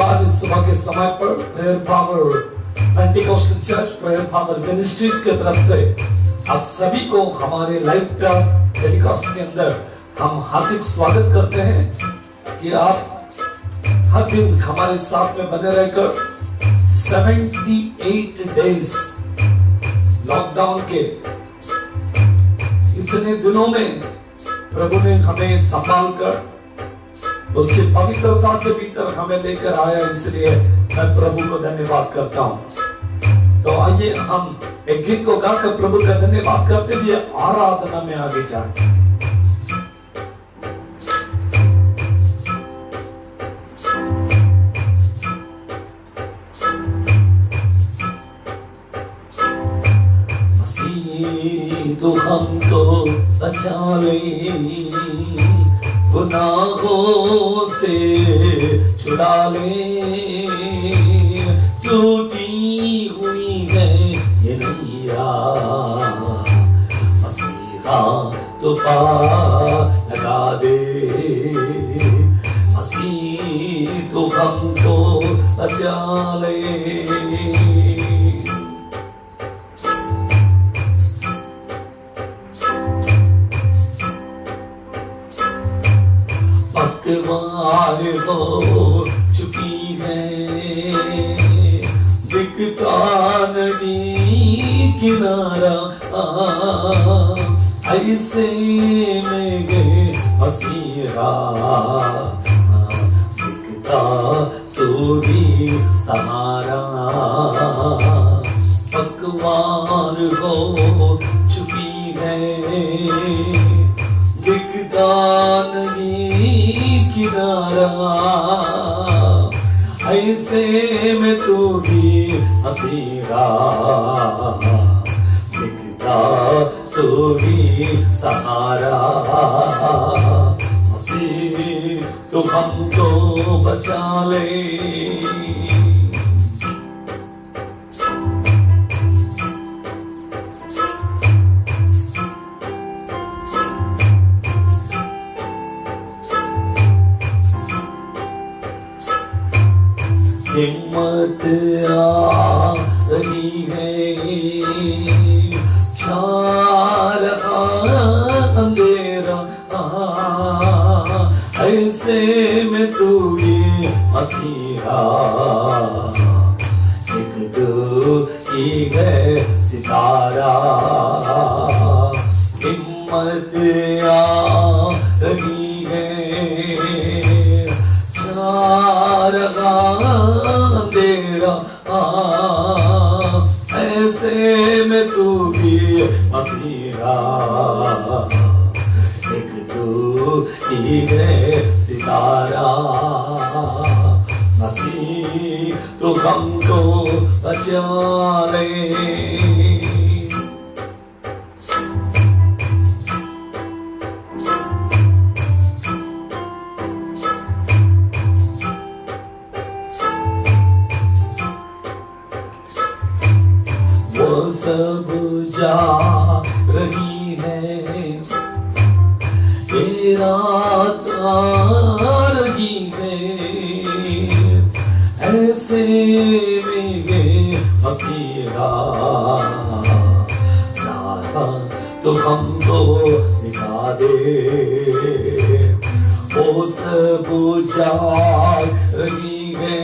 आज इस सुबह के समय पर prayer power Pentecostal church prayer power ministries की तरफ से आप सभी को हमारे लाइव टेलीकास्ट के अंदर हम हार्दिक स्वागत करते हैं कि आप हर दिन हमारे साथ में बने रहकर 78 डेज लॉकडाउन के इतने दिनों में प्रभु ने हमें संभाल कर उसकी पवित्रता के भीतर हमें लेकर आया, इसलिए मैं प्रभु को धन्यवाद करता हूं। तो आइए हम एक गीत को गाकर प्रभु का धन्यवाद करते हुए आराधना में आगे जाएं। मसीह तो हमको बचा ले, गुनाहों से छुड़ा ले, टूटी हुई है ये नैया, मसीहा तो पार लगा दे, मसीह तो हमको बचा ले। पकवान हो चुकी है, दिखता नहीं किनारा, ऐसे में गए मसीहा, दिखता तो भी सहारा। पकवान हो चुकी है, दिखता नहीं किनारा, ऐसे में तू भी मसीहा, दिखता तू भी सहारा। मसीह तू हमको बचा ले। हिम्मत आ रही है, छा रहा अंधेरा, ऐसे में तू भी मसीहा, एक दो ही है सितारा। हिम्मत आ रही है, छा रहा अंधेरा, ऐसे में तू भी मसीहा, एक तू ही है सितारा। मसीह तू हमको बचा ले। वो सब जा रही है, ये रात आ रही है, ऐसे में ये मसीहा, राह तो हमको दिखा दे। वो सब जा रही है,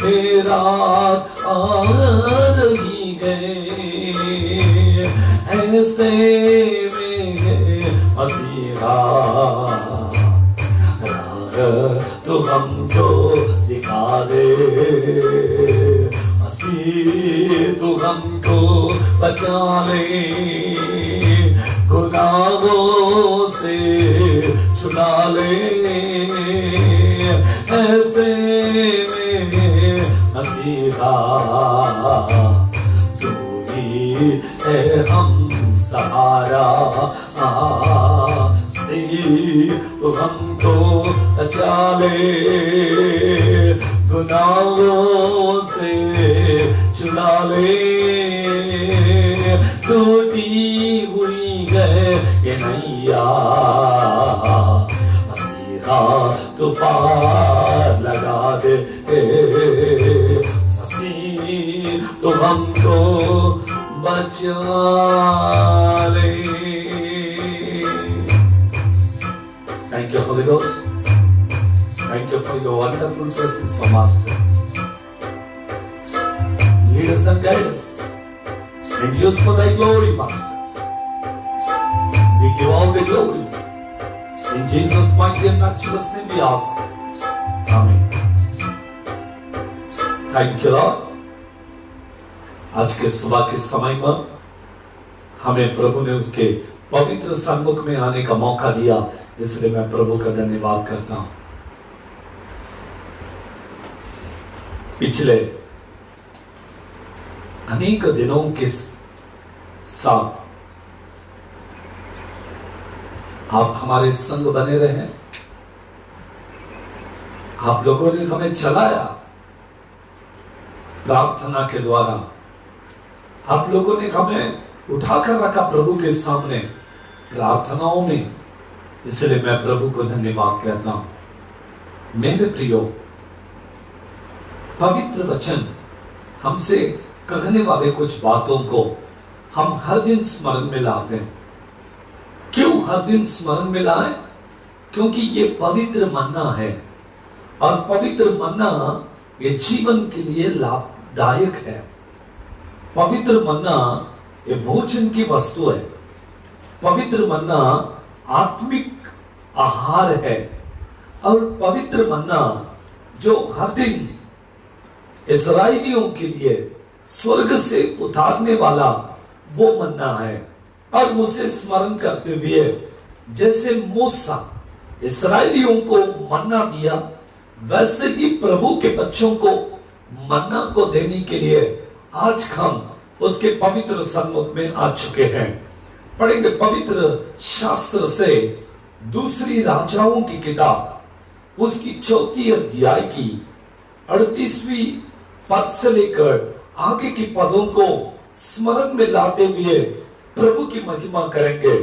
ये रात आ रही है, ऐसे में मसीहा, राह तो हमको दिखा दे। मसीह तो हमको बचा ले, गुनाहों से छुड़ा ले, ऐसे में मसीहा, तू ही है हम सहारा। मसीह तू हमको बचा ले, गुनाहों से डाले, टूटी हुई है ये नैया, मसीहा तू पार लगा दे, मसीह तू हमको बचा ले। Thank you, Holy Ghost. Thank you for your wonderful presence, O Master. Lead us and guide us and use for thy glory, Master. We give all the glories. In Jesus' mighty and matchless name we ask. Amen. Thank you, Lord. आज के सुबह के समय पर हमें प्रभु ने उसके पवित्र सन्मुख में आने का मौका दिया, इसलिए मैं प्रभु का धन्यवाद करता हूं। पिछले अनेक दिनों के साथ आप हमारे संग बने रहे, आप लोगों ने हमें चलाया प्रार्थना के द्वारा, आप लोगों ने हमें उठाकर रखा प्रभु के सामने प्रार्थनाओं में, इसलिए मैं प्रभु को धन्यवाद कहता हूं। मेरे प्रियो, पवित्र वचन हमसे कहने वाले कुछ बातों को हम हर दिन स्मरण में लाते हैं। क्यों हर दिन स्मरण में लाए? क्योंकि ये पवित्र मन्ना है, और पवित्र मन्ना ये जीवन के लिए लाभदायक है। पवित्र मन्ना ये भोजन की वस्तु है। पवित्र मन्ना आत्मिक आहार है, और पवित्र मन्ना जो हर दिन इस्राएलियों के लिए स्वर्ग से उतारने वाला वो मन्ना है। और उसे स्मरण करते हुए जैसे मूसा इस्राएलियों को मन्ना दिया, वैसे ही प्रभु के बच्चों को मन्ना को देने के लिए आज हम उसके पवित्र सन्मुख में आ चुके हैं। पढ़ेंगे पवित्र शास्त्र से दूसरी राजाओं की किताब, उसकी 4 अध्याय की 38वीं पद से लेकर आगे की पदों को स्मरण में लाते हुए प्रभु की महिमा करेंगे।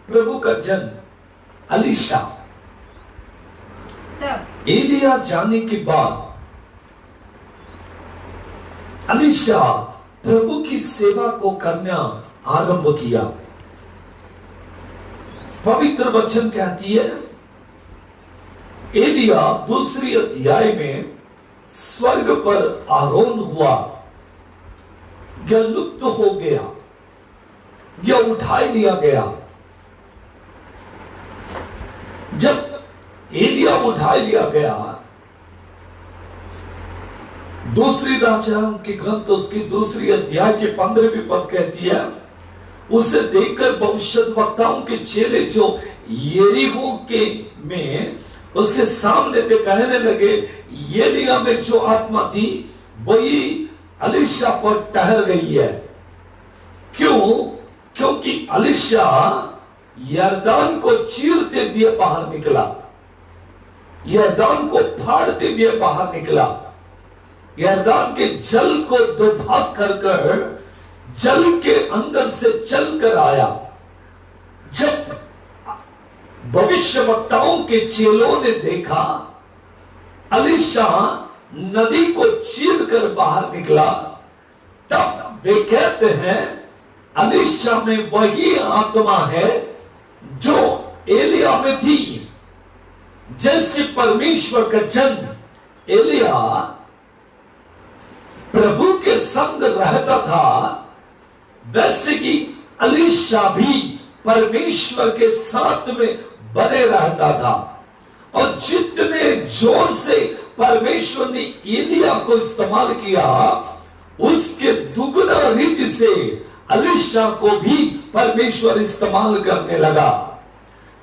प्रभु का जन्म अलीशा एलिया जाने के बाद अलीशा प्रभु की सेवा को करना आरंभ किया। पवित्र वचन कहती है एलिया दूसरी अध्याय में स्वर्ग पर आरोहण हुआ, या लुप्त हो गया, या उठा लिया गया। जब एलिया उठा लिया गया, दूसरी राजाओं के ग्रंथ उसकी दूसरी अध्याय के 15वीं पद कहती है, उसे देखकर भविष्यद्वक्ताओं के चेले जो यरीहो के में उसके सामने थे कहने लगे, एलिया में जो आत्मा थी वही अलीशा पर ठहर गई है। क्यों? क्योंकि अलीशा यरदान को चीरते हुए बाहर निकला, यरदान को फाड़ते हुए बाहर निकला, यरदान के जल को दो भाग कर जल के अंदर से चल कर आया। जब भविष्यवक्ताओं के चेलों ने देखा अलीशा नदी को चीर कर बाहर निकला, तब वे कहते हैं अलीशा में वही आत्मा है जो एलिया में थी। जैसे परमेश्वर का जन एलिया प्रभु के संग रहता था, वैसे ही अलीशा भी परमेश्वर के साथ में बने रहता था। और जितने जोर से परमेश्वर ने एलिया को इस्तेमाल किया, उसके दुगना रीति से अलीशा को भी परमेश्वर इस्तेमाल करने लगा।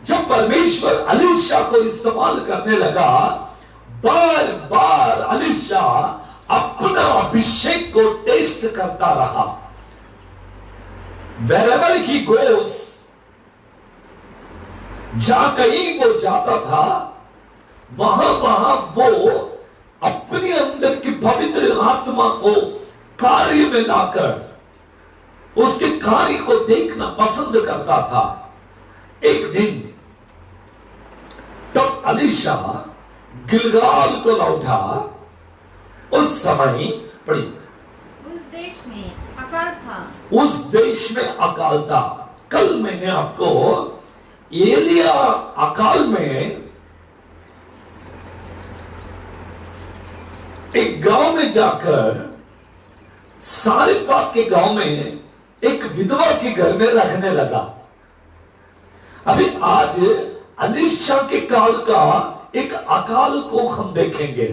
जब परमेश्वर अलीशा को इस्तेमाल करने लगा, बार बार अलीशा अपना अभिषेक को टेस्ट करता रहा। Wherever he goes, जहां कहीं वो जाता था, वहां वो अपने अंदर की पवित्र आत्मा को कार्य में लाकर उसके कार्य को देखना पसंद करता था। एक दिन तब एलीशा गिलगाल को लौटा। उस समय पड़ी उस देश में अकाल था। उस देश में अकाल था। कल मैंने आपको एलिया अकाल में एक गांव में जाकर सारेपात के गांव में एक विधवा के घर में रहने लगा। अभी आज एलीशा के काल का एक अकाल को हम देखेंगे।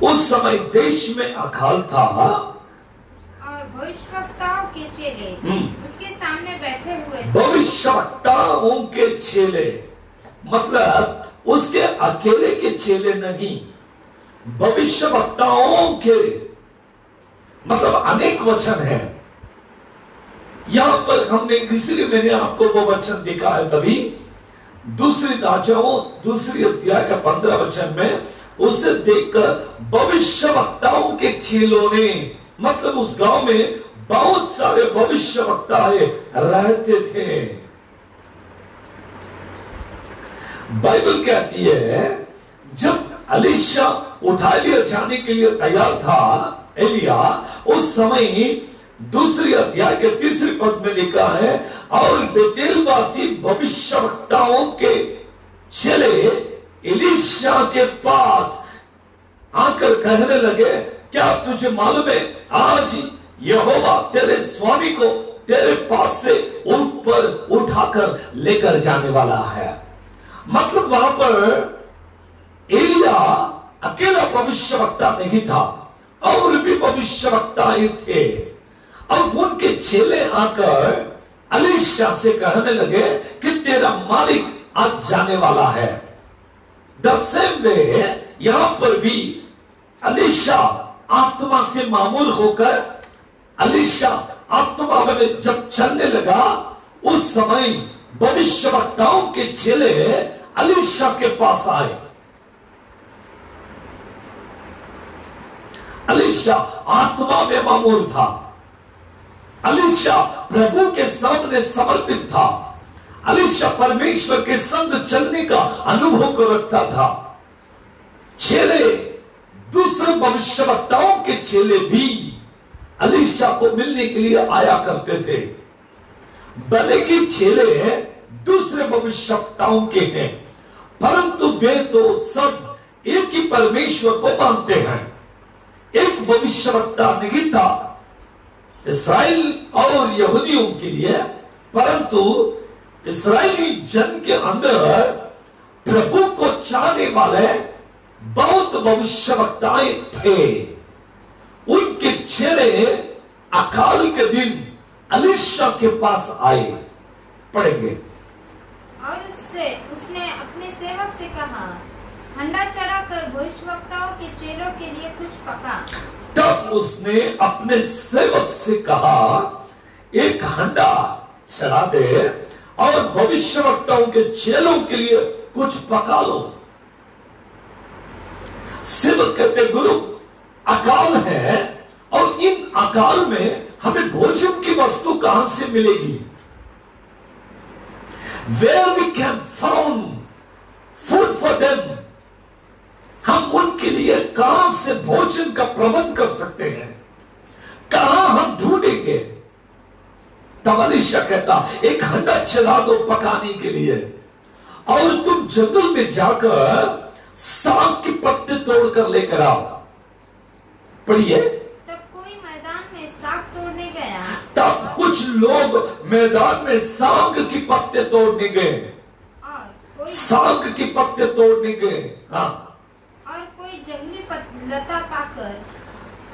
उस समय देश में अकाल था और भविष्यवक्ताओं के चेले उसके सामने बैठे हुए थे। भविष्यवक्ताओं के चेले मतलब उसके अकेले के चेले नहीं, भविष्यवक्ताओं के मतलब अनेक वचन है। यहां पर हमने इसलिए मैंने आपको वो वचन दिखा है। तभी दूसरी राजाओं दूसरी अध्याय का 15 वचन में उसे देखकर भविष्यवक्ताओं के चेलों ने मतलब उस गांव में बहुत सारे भविष्यवक्ता रहते थे। बाइबल कहती है जब एलीशा उठा लिया जाने के लिए तैयार था एलिया, उस समय दूसरी अध्याय के 3 पद में लिखा है और बेतेलवासी भविष्यवक्ताओं के चेले एलीशा के पास आकर कहने लगे, क्या तुझे मालूम है आज यहोवा तेरे स्वामी को तेरे पास से ऊंट पर उठाकर लेकर जाने वाला है। मतलब वहां पर एलिया अकेला भविष्यवक्ता नहीं था और भी भविष्यवक्ता थे। अब उनके चेले आकर एलीशा से कहने लगे कि तेरा मालिक आज जाने वाला है। द सेम वे यहां पर भी एलीशा आत्मा से मामूल होकर एलीशा आत्मा में जब चलने लगा, उस समय भविष्यवक्ताओं के चेले एलीशा के पास आए। एलीशा आत्मा में मामूल था। एलीशा प्रभु के सामने समर्पित था। एलीशा परमेश्वर के संग चलने का अनुभव को रखता था। चेले दूसरे भविष्यवक्ताओं के चेले भी एलीशा को मिलने के लिए आया करते थे। भले के चेले दूसरे भविष्यवक्ताओं के हैं, परंतु वे तो सब एक ही परमेश्वर को मानते हैं। एक भविष्यवक्ता नहीं था इस्राएल और यहूदियों के लिए, परंतु इस्राएली जन के अंदर प्रभु को चाहने वाले बहुत भविष्यवक्ताएं थे। उनके चेले अकाल के दिन एलीशा के पास आए। पढ़ेंगे। और उसने अपने सेवक से कहा, हंडा चढ़ाकर भविष्यवक्ताओं के चेलों के लिए कुछ पका। तब उसने अपने सेवक से कहा, एक हंडा चढ़ा दे और भविष्यवक्ताओं के चेलों के लिए कुछ पका लो। सेवक कहते, गुरु अकाल है और इन अकाल में हमें भोजन की वस्तु कहां से मिलेगी? Where we can found food for them? हम उनके लिए कहां से भोजन का प्रबंध कर सकते हैं? कहां हम ढूंढेंगे? तब एलीशा कहता, एक हंडा चला दो पकाने के लिए और तुम जंगल में जाकर साग के पत्ते तोड़कर लेकर आओ। पढ़िए। तब कोई मैदान में साग तोड़ने गया। तब कुछ लोग मैदान में साग के पत्ते तोड़ने गए। और कोई साग के पत्ते तोड़ने गए। हाँ। और कोई जंगली लता पाकर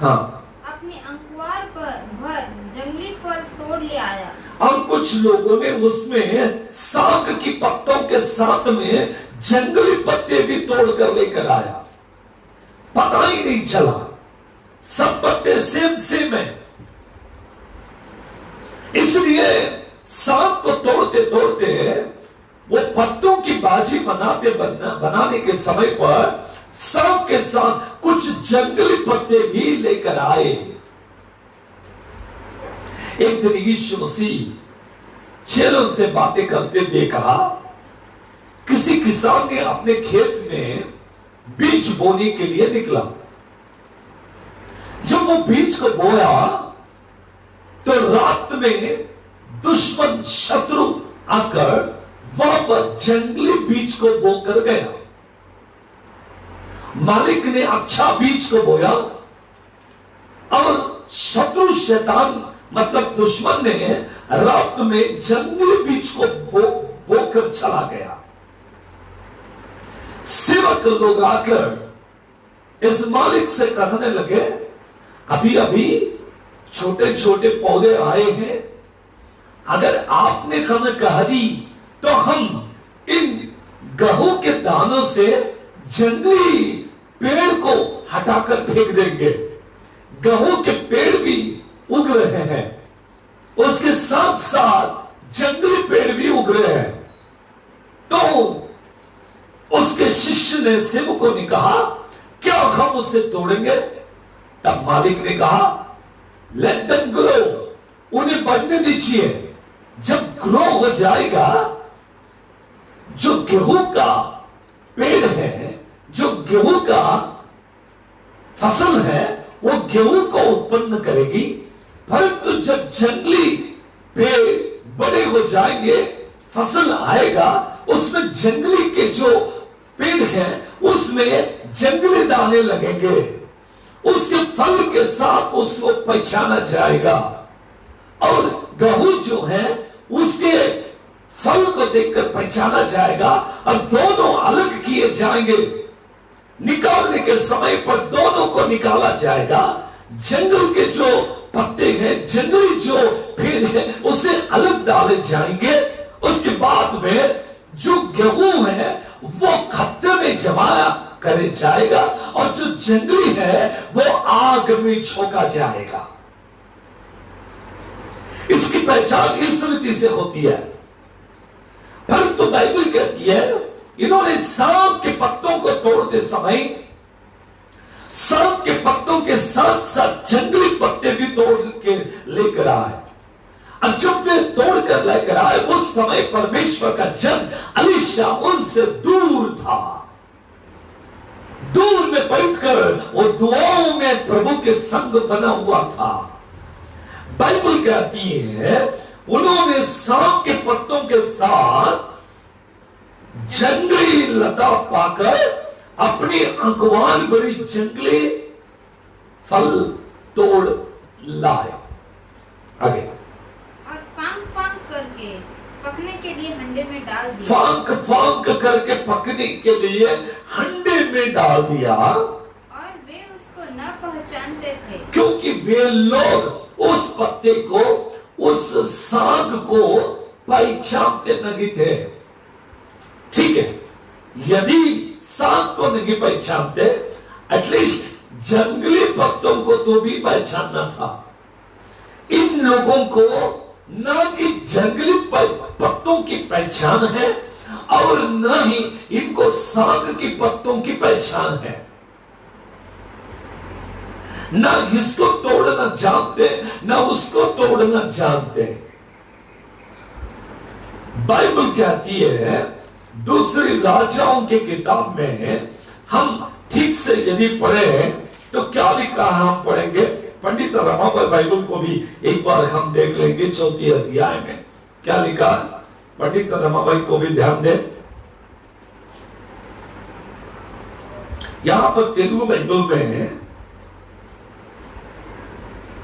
हाँ। अपनी अंकुआर पर भर जंगली फल तोड़ ले आया। और कुछ लोगों ने उसमें साग की पत्तों के साथ में जंगली पत्ते भी तोड़कर लेकर आया। पता ही नहीं चला, सब पत्ते सेम सेम है। इसलिए साग को तोड़ते तोड़ते वो पत्तों की बाजी बनाने के समय पर साग के साथ कुछ कुछ जंगली पत्ते भी लेकर आए। एक दिन यीशु मसीह चेलों से बातें करते हुए कहा, किसी किसान ने अपने खेत में बीज बोने के लिए निकला। जब वो बीज को बोया तो रात में दुश्मन शत्रु आकर वहां पर जंगली बीज को बोकर गया। मालिक ने अच्छा बीज को बोया और शत्रु शैतान मतलब दुश्मन ने रात में जंगली बीज को बोकर चला गया। सेवक लोग आकर इस मालिक से कहने लगे, अभी अभी छोटे छोटे पौधे आए हैं, अगर आपने हमें कह दी तो हम इन गेहूं के दानों से जंगली पेड़ को हटाकर फेंक देंगे। गेहूं के पेड़ भी उग रहे हैं, उसके साथ साथ जंगली पेड़ भी उग रहे हैं। तो उसके शिष्य ने सेवकों ने कहा, क्या हम उसे तोड़ेंगे? तब मालिक ने कहा, लेट देम ग्रो, उन्हें बढ़ने दीजिए। जब ग्रो हो जाएगा, जो गेहूं का पेड़ है, जो गेहूं का फसल है, वो गेहूं को उत्पन्न करेगी। परंतु जब जंगली पेड़ बड़े हो जाएंगे, फसल आएगा, उसमें जंगली के जो पेड़ हैं उसमें जंगली दाने लगेंगे। उसके फल के साथ उसको पहचाना जाएगा और गेहूं जो है उसके फल को देखकर पहचाना जाएगा और दोनों अलग किए जाएंगे। निकालने के समय पर दोनों को निकाला जाएगा। जंगल के जो पत्ते हैं, जंगली जो पेड़ है, उसे अलग डाले जाएंगे। उसके बाद में जो गेहूं है वो खत्ते में जमाया करे जाएगा और जो जंगली है वो आग में झोंका जाएगा। इसकी पहचान इस रीति से होती है। परंतु बाइबल कहती है, इन्होंने सांप के पत्तों को तोड़ते समय सांप के पत्तों के साथ साथ जंगली पत्ते भी तोड़ के लेकर आए। और जब वे तोड़कर लेकर आए, उस समय परमेश्वर का जन एलीशा उनसे दूर था। दूर में बैठकर वो दुआओं में प्रभु के संग बना हुआ था। बाइबल कहती है, उन्होंने सांप के पत्तों के साथ जंगली लता पाकर अपनी अंकवान भरी जंगली फल तोड़ लाए। आगे, और फांक फांक करके पकने के लिए हंडे में डाल दिया। फांक फांक करके पकने के लिए हंडे में डाल दिया। और वे उसको न पहचानते थे, क्योंकि वे लोग उस पत्ते को, उस साग को पहचानते नहीं थे। ठीक है, यदि साग को नहीं पहचानते, एटलीस्ट जंगली पत्तों को तो भी पहचानना था। इन लोगों को न कि जंगली पत्तों की पहचान है और न ही इनको साग की पत्तों की पहचान है। न इसको तोड़ना जानते, न उसको तोड़ना जानते। बाइबल कहती है, दूसरी राजाओं की किताब में हम ठीक से यदि पढ़े तो क्या लिखा है, हम पढ़ेंगे। पंडित रमाबाई बाइबल को भी एक बार हम देख लेंगे। 4 अध्याय में क्या लिखा, पंडित रमाबाई को भी ध्यान दें। यहां पर तेलुगु बाइबल में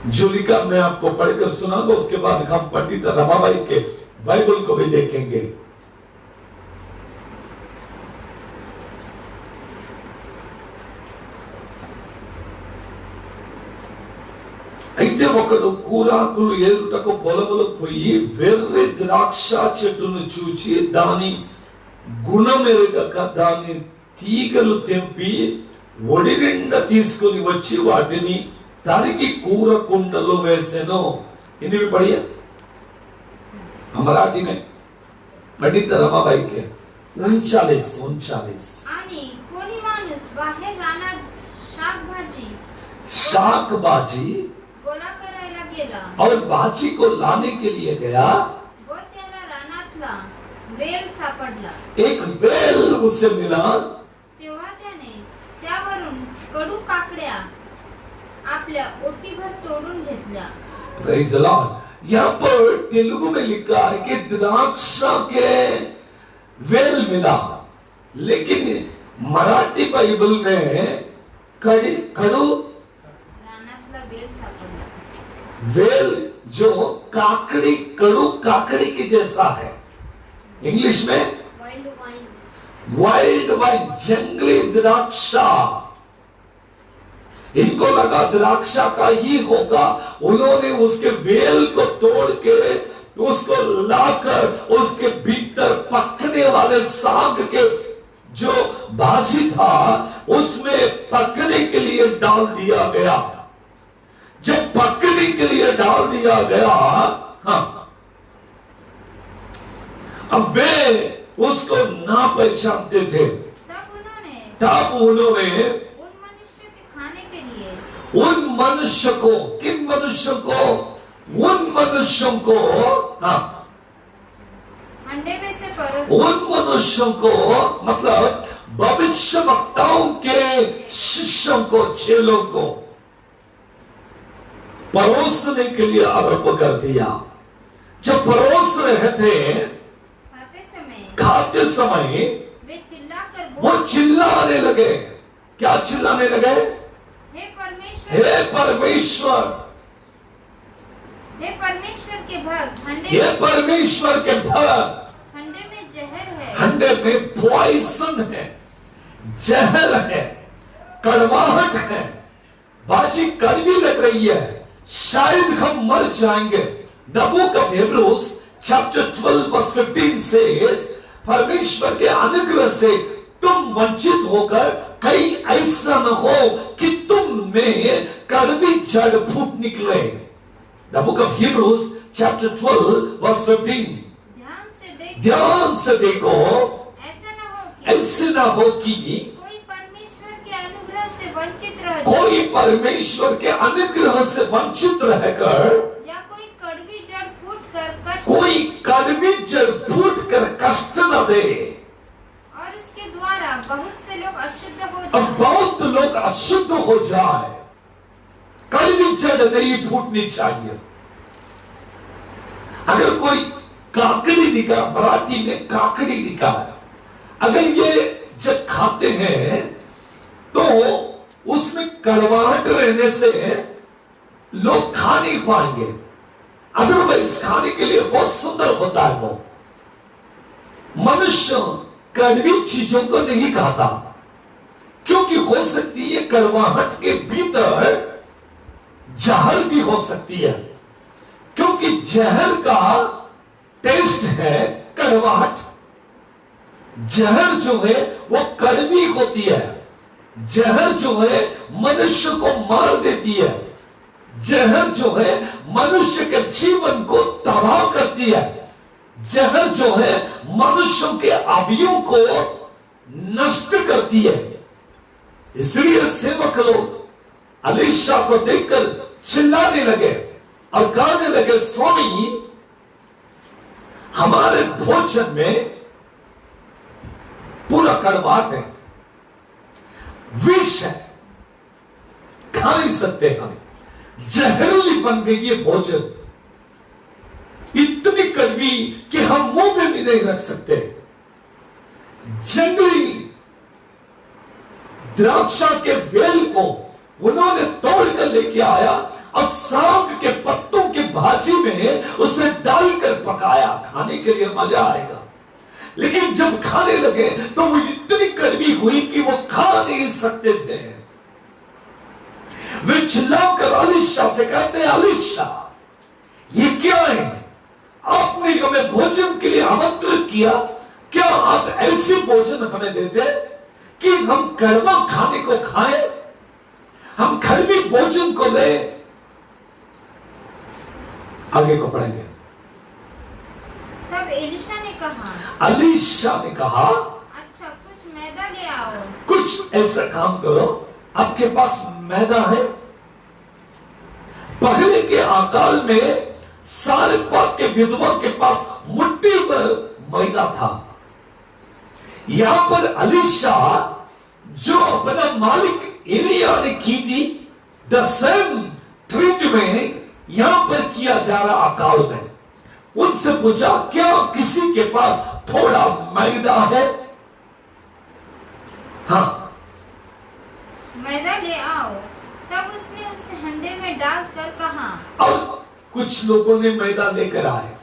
जो लिखा मैं आपको पढ़कर सुनाऊंगा, उसके बाद हम पंडित रमाबाई के बाइबल को भी देखेंगे। అయితే ఒకడు కూరాకులు ఏరుటకు పొలములో పోయి వెర్రి ద్రాక్ష చెట్టును చూచి దాని గుణమెరుగక దాని తీగలు తెంపి ఒడి నిండా తీసుకుని వచ్చి వాటిని తరిగి కూర కుండలో వేసెను। हिंदी में पढ़िए, मराठी में पंडित रमाबाई के 39। आणि कोणी माणूस बाहेर रानात शाकभाजी શાકભાજી गोळा करायला गेला और भाजी को लाने के लिए गया। व त्याला रानातला वेल सापडला। एक वेल उसे मिला। तेव्हा त्याने त्यावरून कडू काकड्या आपल्या ओटीभर तोडून घेतल्या। Praise the Lord। यहाँ पर तेलुगु में लिखा है कि द्राक्षा के वेल मिला, लेकिन मराठी बाइबल में कडू रानातला वेल सापडला। वेल जो काकड़ी, कडू काकड़ी के जैसा है। इंग्लिश में वाइल्ड वाइन, जंगली द्राक्षा। इनको लगा द्राक्षा का ही होगा, उन्होंने उसके वेल को तोड़ के उसको लाकर उसके भीतर पकने वाले साग के जो भाजी था उसमें पकने के लिए डाल दिया गया। जब पकने के लिए डाल दिया गया, हाँ, अब वे उसको ना पहचानते थे। तब उन्होंने उन मनुष्य के खाने के लिए उन मनुष्य को, किन मनुष्य को? उन मनुष्यों को, हाँ, अंडे में से परोस उन मनुष्यों को, मतलब भविष्यवक्ताओं के शिष्यों को, चेलों को परोसने के लिए आरंभ कर दिया। जब परोस रहे थे, खाते समय वे चिल्लाकर वो चिल्लाने लगे। क्या चिल्लाने लगे? हे परमेश्वर, हे परमेश्वर, हे परमेश्वर के भक्त, हे परमेश्वर के भक्त, हंडे में जहर है, हंडे में पॉइजन है, जहर है, कड़वाहट है, बाजी कड़वी लग रही है, शायद हम मर जाएंगे। The book of Hebrews chapter 12 verse 15 says, परमेश्वर के अनुग्रह से तुम वंचित होकर कहीं ऐसा न हो कि तुम में कड़वी जड़ फूट निकले। The book of Hebrews chapter 12 verse 15। ध्यान से देखो, ऐसे न हो कि कोई परमेश्वर के अनुग्रह से वंचित रह जाए, कोई परमेश्वर के अनुग्रह से वंचित रहकर, या कोई कड़वी जड़ फूट कर कष्ट, कोई कड़वी जड़ फूट कर कष्ट न दे। और इसके द्वारा बहुत से लोग अशुद्ध हो अब जाए। बहुत लोग अशुद्ध हो जाए। कड़वी जड़ नहीं फूटनी चाहिए। अगर कोई काकड़ी दिखा, मराठी में काकड़ी दिखा है, अगर ये जब खाते हैं तो उसमें कड़वाहट रहने से लोग खा नहीं पाएंगे। अदरवाइज खाने के लिए बहुत सुंदर होता है। वो मनुष्य कड़वी चीजों को नहीं खाता, क्योंकि हो सकती है कड़वाहट के भीतर जहर भी हो सकती है, क्योंकि जहर का टेस्ट है कड़वाहट। जहर जो है वो कड़वी होती है। जहर जो है मनुष्य को मार देती है। जहर जो है मनुष्य के जीवन को तबाह करती है। जहर जो है मनुष्यों के अवयवों को नष्ट करती है। इसलिए सेवक लोग एलीशा को देखकर चिल्लाने लगे और कहने लगे, स्वामी, हमारे भोजन में पूरा कड़वाहट है, विष है, खा नहीं सकते हम। जहरीली बन गई ये भोजन, इतनी कड़वी कि हम मुंह में भी नहीं रख सकते। जंगली द्राक्षा के वेल को उन्होंने तोड़कर लेके आया और साग के पत्तों की भाजी में उसने डालकर पकाया। खाने के लिए मजा आएगा, लेकिन जब खाने लगे तो वो इतनी कड़वी हुई कि वो खा नहीं सकते थे। वे चिल्लाकर एलीशा से कहते, एलीशा, ये क्या है? आपने हमें भोजन के लिए आमंत्रित किया, क्या आप ऐसे भोजन हमें देते कि हम कड़वा खाने को खाएं, हम कड़वी भोजन को ले? आगे को पढ़ेंगे। तब एलीशा ने कहा, अच्छा, कुछ मैदा ले आओ। कुछ ऐसा काम करो, आपके पास मैदा है, अकाल में सारेपात के विधवा के पास मुट्ठी पर मैदा था। यहां पर अलीशा जो अपना मालिक एलिया ने की थी, द सेम ट्रीटमेंट यहां पर किया जा रहा अकाल में। उनसे पूछा, क्या किसी के पास थोड़ा मैदा है? हाँ, मैदा ले आओ। तब उसने उसे हंडे में डालकर कहा। अब कुछ लोगों ने मैदा लेकर आए।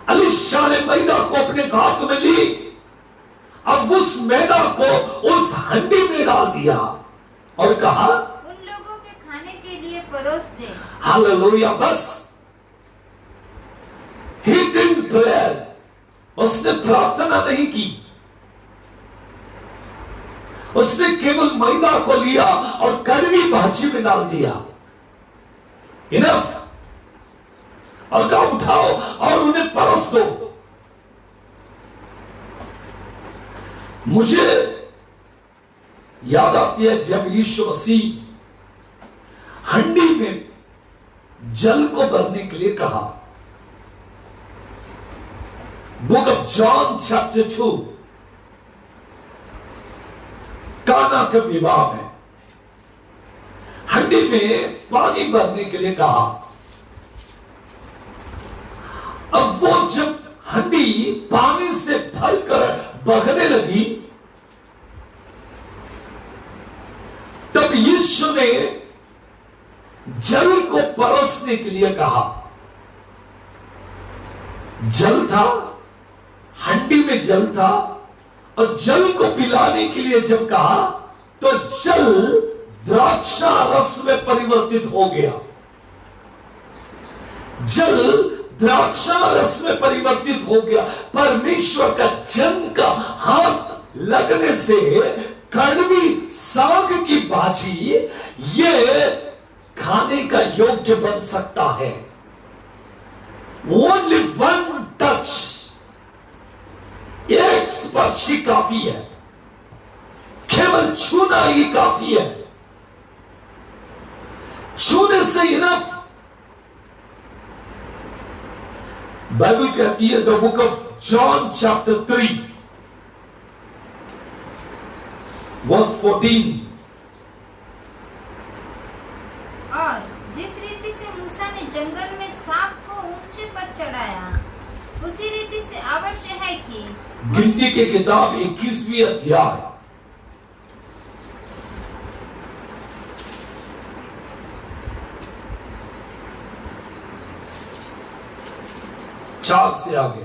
अलीशा ने मैदा को अपने हाथ में ली। अब उस मैदा को उस हंडी में डाल दिया और कहा, उन लोगों के खाने के लिए परोस दे। हालेलुया। बस he didn't pray, उसने प्रार्थना नहीं की, उसने केवल मैदा को लिया और कड़वी भाजी में डाल दिया। इनफ। और कहा, उठाओ और उन्हें परोस दो। मुझे याद आती है जब यीशु मसीह हंडी में जल को भरने के लिए कहा। बुक ऑफ जॉन चैप्टर 2, काना के विवाह में हंडी में पानी भरने के लिए कहा। अब वो जब हंडी पानी से भरकर बहने लगी, तब यीशु ने जल को परोसने के लिए कहा। जल था, हंडी में जल था, और जल को पिलाने के लिए जब कहा तो जल द्राक्षा रस में परिवर्तित हो गया। जल द्राक्षा रस में परिवर्तित हो गया। परमेश्वर का जन का हाथ लगने से कड़वी साग की भाजी ये खाने का योग्य बन सकता है। ओनली वन टच, एक स्पर्श ही काफी है, केवल छूना ही काफी है। छूने से इनफ। बाइबल कहती है, the book of John chapter 3 verse 14, और जिस रीति से मूसा ने जंगल में सांप को ऊंचे पर चढ़ाया, उसी रीति से अवश्य है कि गिनती की किताब 21वीं अध्याय 4 से आगे।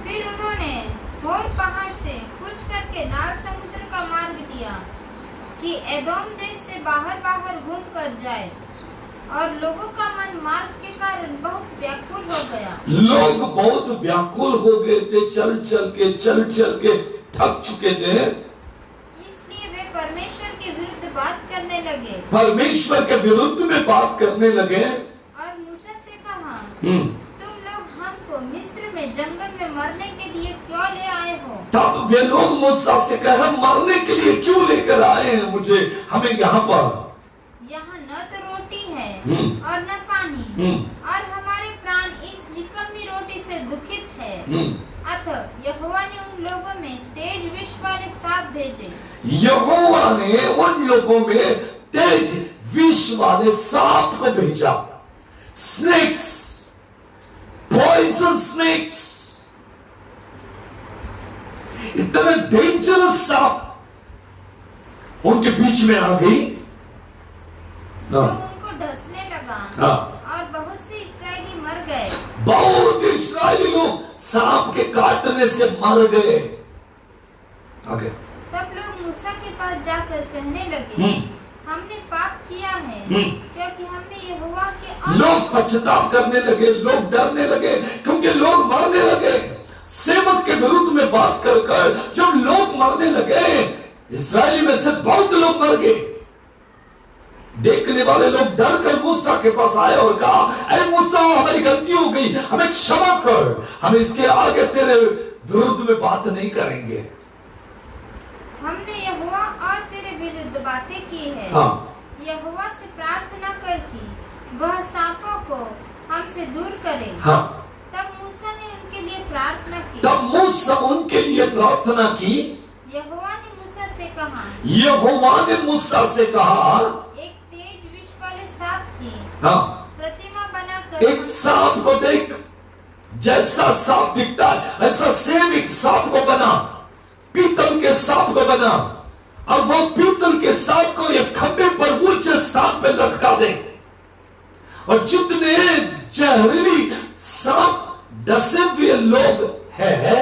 फिर उन्होंने होर पहाड़ से कूच करके लाल समुद्र का मार्ग लिया कि एदोम देश से बाहर बाहर घूम कर जाए, और लोगों का मन मार्ग के कारण बहुत व्याकुल हो गया। लोग बहुत व्याकुल हो गए थे, चल चल के थक चुके थे। इसलिए वे परमेश्वर के विरुद्ध बात करने लगे। परमेश्वर के विरुद्ध में बात करने लगे। और मूसा से कहा, तुम लोग हमको मिस्र में जंगल में मरने के लिए क्यों ले आए हो? तब वे लोग मूसा से कहा, मरने के लिए क्यों लेकर आए हैं मुझे, हमें यहाँ पर? यहाँ न तो रोटी है और न पानी, और हमारे प्राण इस निकम्मी रोटी से दुखित है। अतः यहोवा ने उन लोगों में तेज विष वाले सांप भेजे। यहोवा ने उन लोगों में तेज विष वाले सांप को भेजा। स्नेक्स, पॉइजन स्नेक्स, इतने डेंजरस सांप उनके बीच में आ गई। तो उनको डसने लगा, और बहुत से इस्राएली मर गए। बहुत इस्राएली लोग सांप के काटने से मर गए। आगे। तब लोग मूसा के पास जाकर कहने लगे, हमने पाप किया है, क्योंकि हमने यहोवा के लोग पश्चाताप करने लगे, लोग डरने लगे, क्योंकि लोग मरने लगे। सेवक के विरुद्ध में बात कर जब लोग मरने लगे, इस्राएली में से बहुत लोग मर गए। देखने वाले लोग डर कर मूसा के पास आए और कहा, अरे मूसा, हमारी गलती हो गई, हमें क्षमा कर, हम इसके आगे तेरे विरुद्ध में बात नहीं करेंगे। हमने यहोवा और तेरे विरुद्ध बातें की है। हाँ, यहोवा से प्रार्थना कर कि वह सांपों को हमसे दूर करे। हाँ, तब मूसा ने उनके लिए प्रार्थना की। तब मूसा उनके लिए प्रार्थना की। यहोवा ने मूसा से कहा, यहोवा ने मूसा से कहा, एक तेज विष वाले सांप की हाँ, प्रतिमा बनाकर एक सांप को देख, जैसा सांप दिखता है ऐसा सेम एक सांप को बना, पीतल के सांप को बना। अब वो पीतल के सांप को एक खंभे पर ऊंचे स्थान पे लटका दे, और जितने जहरीली सांप डसे हुए लोग हैं,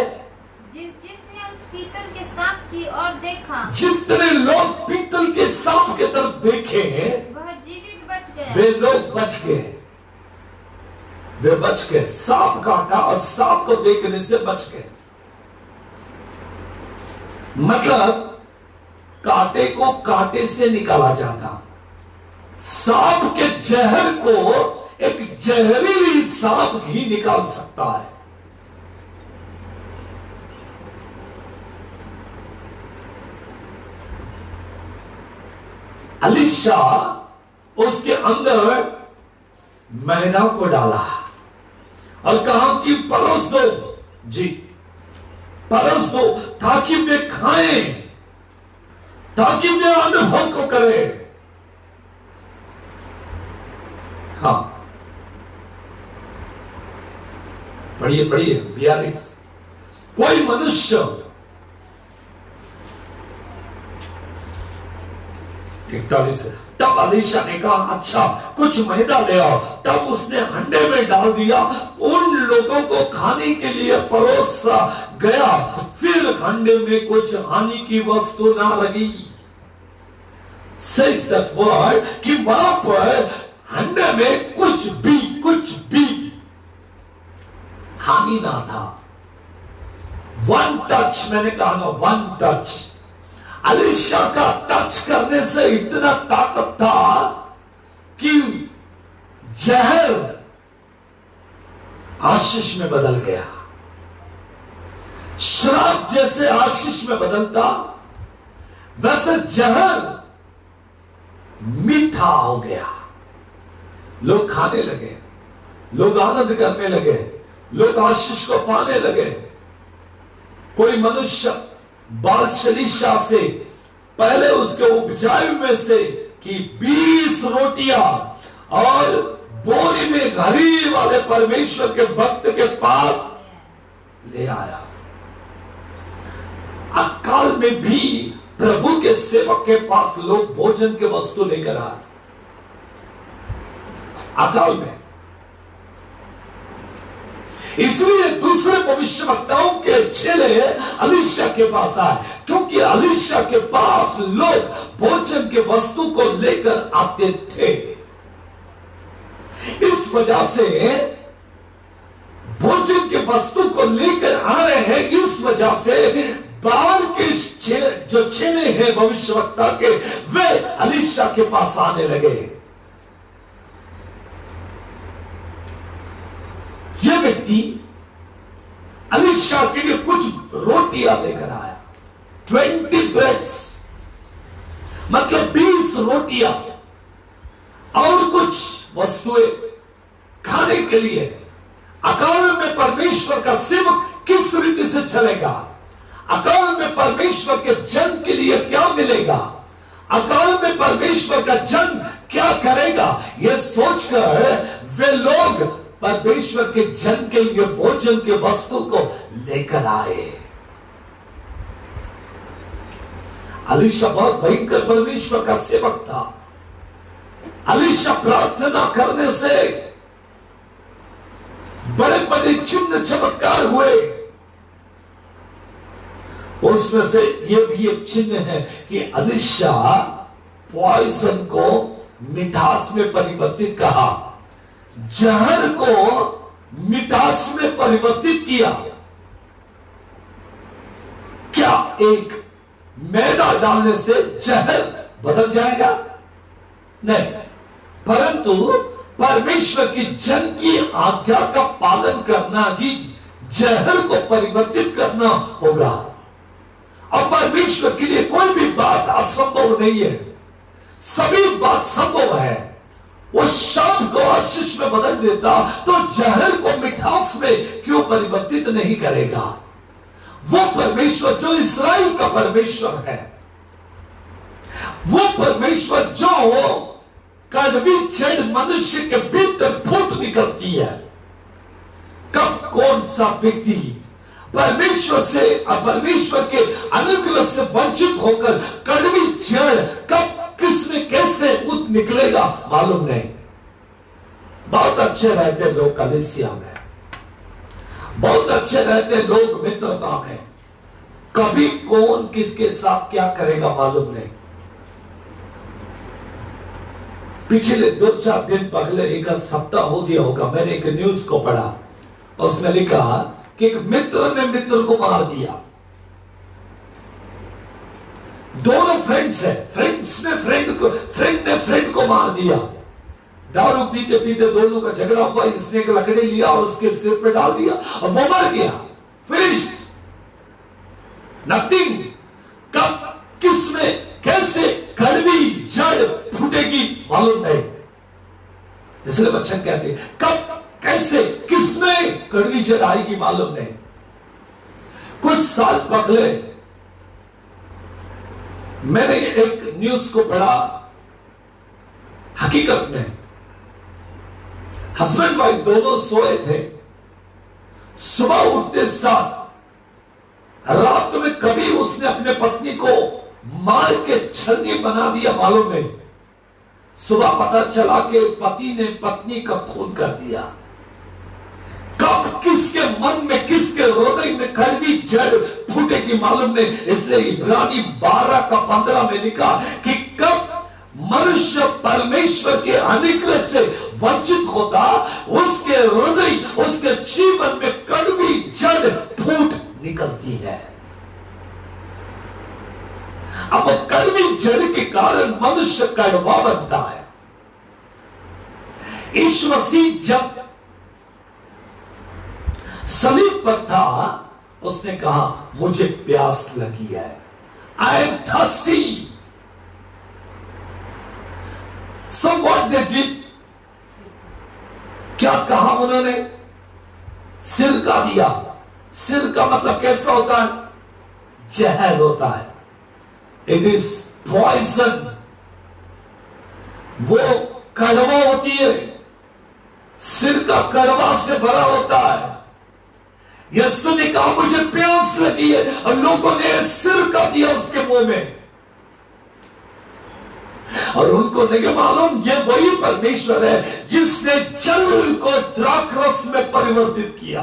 जिसने उस पीतल के सांप की ओर देखा, जितने लोग पीतल के सांप की तरफ देखे हैं, वह जीवित बच गया। वे लोग बच गए, वे बच गए। सांप काटा और सांप को देखने से बच गए। मतलब कांटे को कांटे से निकाला जाता, सांप के जहर को एक जहरीली सांप ही निकाल सकता है। अलीशा उसके अंदर मैदा को डाला और कहा कि परोस दो जी, परोस दो, ताकि वे खाएं, ताकि वे अनुभव को करें। हाँ, पढ़िए पढ़िए 42। कोई मनुष्य 41 है। तब अलीशा ने कहा, अच्छा कुछ मैदा ले आओ। तब उसने हंडे में डाल दिया, उन लोगों को खाने के लिए परोसा गया। फिर हंडे में कुछ हानि की वस्तु ना लगी। Says that word कि वहां पर हंडे में कुछ भी हानि ना था। वन टच, मैंने कहा ना, वन टच। अलीशा का टच करने से इतना ताकत था कि जहर आशीष में बदल गया। श्राप जैसे आशीष में बदलता, वैसे जहर मीठा हो गया। लोग खाने लगे, लोग आनंद करने लगे, लोग आशीष को पाने लगे। कोई मनुष्य बाल शलीशा से पहले उसके उपजाए में से कि 20 रोटियां और बोरी में घड़ी वाले परमेश्वर के भक्त के पास ले आया। अकाल में भी प्रभु के सेवक के पास लोग भोजन के वस्तु लेकर आए। अकाल में इसलिए दूसरे भविष्यवक्ताओं के चेले अलीशा के पास आए, क्योंकि अलीशा के पास लोग भोजन के वस्तु को लेकर आते थे। इस वजह से भोजन के वस्तु को लेकर आ रहे हैं। इस वजह से बाल के जो चेले हैं भविष्यवक्ता के, वे अलीशा के पास आने लगे। यह व्यक्ति अलीशा के लिए कुछ रोटियां लेकर आया। 20 ब्रेड्स, मतलब 20 रोटियां और कुछ वस्तुएं खाने के लिए। अकाल में परमेश्वर का सेवक किस रीति से चलेगा, अकाल में परमेश्वर के जन के लिए क्या मिलेगा, अकाल में परमेश्वर का जन क्या करेगा, यह सोचकर वे लोग परमेश्वर के जन के लिए भोजन के वस्तु को लेकर आए। अलीशा बहुत भयंकर परमेश्वर का सेवक था। अलीशा प्रार्थना करने से बड़े बड़े चिन्ह चमत्कार हुए। उसमें से यह भी एक चिन्ह है कि अलीशा पॉइजन को मिठास में परिवर्तित कहा, जहर को मिठास में परिवर्तित किया। क्या एक मैदा डालने से जहर बदल जाएगा? नहीं, परंतु परमेश्वर की जन की आज्ञा का पालन करना ही जहर को परिवर्तित करना होगा। और परमेश्वर के लिए कोई भी बात असंभव नहीं है, सभी बात संभव है। वो शाम को आशीष में बदल देता तो जहर को मिठास में क्यों परिवर्तित नहीं करेगा? वो परमेश्वर जो इस्राएल का परमेश्वर है, वो परमेश्वर जो कड़वी जड़ मनुष्य के भीतर फूट निकलती है। कब कौन सा व्यक्ति परमेश्वर से और परमेश्वर के अनुग्रह से वंचित होकर कड़वी जड़ कब किसमें कैसे उठ निकलेगा मालूम नहीं। बहुत अच्छे रहते लोग कलीसिया में, बहुत अच्छे रहते लोग मित्रता में, कभी कौन किसके साथ क्या करेगा मालूम नहीं। पिछले 2-4 दिन पहले, एक सप्ताह हो गया होगा, मैंने एक न्यूज को पढ़ा, उसमें लिखा कि एक मित्र ने मित्र को मार दिया। दोनों फ्रेंड्स है, फ्रेंड ने फ्रेंड को मार दिया। दारू पीते पीते दोनों का झगड़ा हुआ, इसने एक लकड़ी लिया और उसके सिर पे डाल दिया और वो मर गया। Finished, nothing. कब किसमें कैसे कड़वी जड़ फूटेगी मालूम नहीं। इसलिए बच्चन कहते हैं कब कैसे किसमें कड़वी जड़ आएगी मालूम नहीं। कुछ साल पहले मैंने एक न्यूज को पढ़ा, हकीकत में हस्बैंड वाइफ दोनों सोए थे, सुबह उठते साथ रात में कभी उसने अपने पत्नी को मार के छलनी बना दिया मालूम नहीं। सुबह पता चला कि पति ने पत्नी का खून कर दिया। कब किसके मन में किसके हृदय में कड़वी जड़ फूटेगी मालूम नहीं। इसलिए इब्रानी 12:15 में लिखा कि कब मनुष्य परमेश्वर के अनुग्रह से वंचित होता, उसके हृदय उसके जीवन में कड़वी जड़ फूट निकलती है। अब कड़वी जड़ के कारण मनुष्य कड़वा बनता है। यीशु मसीह जब सलीब पर था, उसने कहा मुझे प्यास लगी है, I am thirsty. So what they did, क्या कहा उन्होंने? सिर का दिया। सिर का मतलब कैसा होता है? जहर होता है। It is poison. वो कड़वा होती है, सिर का कड़वा से भरा होता है। यीशु ने कहा मुझे प्यास लगी है, और लोगों ने सिर का दिया उसके मुंह में, और उनको नहीं मालूम ये वही परमेश्वर है जिसने जल को द्राक्षरस में परिवर्तित किया।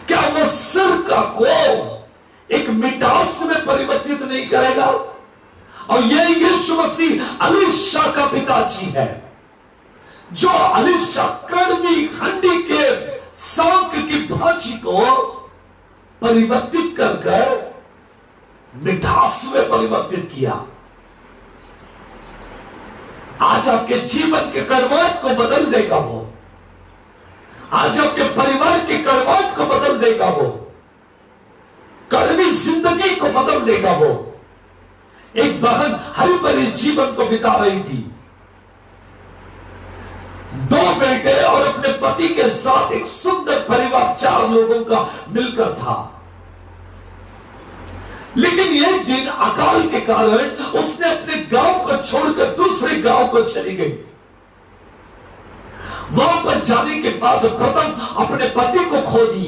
क्या वो सिर का को एक मिठास में परिवर्तित नहीं करेगा? और ये यीशु मसीह अलीशा का पिताजी है, जो अलीशा कड़वी हंडी के सांक की भाजी को परिवर्तित कर मिठास में परिवर्तित किया। आज आपके जीवन के कड़वाहट को बदल देगा वो। आज आपके परिवार के कड़वाहट को बदल देगा वो। कड़वी जिंदगी को बदल देगा वो। एक बहन हरी भरी जीवन को बिता रही थी, 2 बेटे और अपने पति के साथ एक सुंदर परिवार 4 लोगों का मिलकर था। लेकिन एक दिन अकाल के कारण उसने अपने गांव को छोड़कर दूसरे गांव को चली गई। वहां पर जाने के बाद प्रथम अपने पति को खो दी।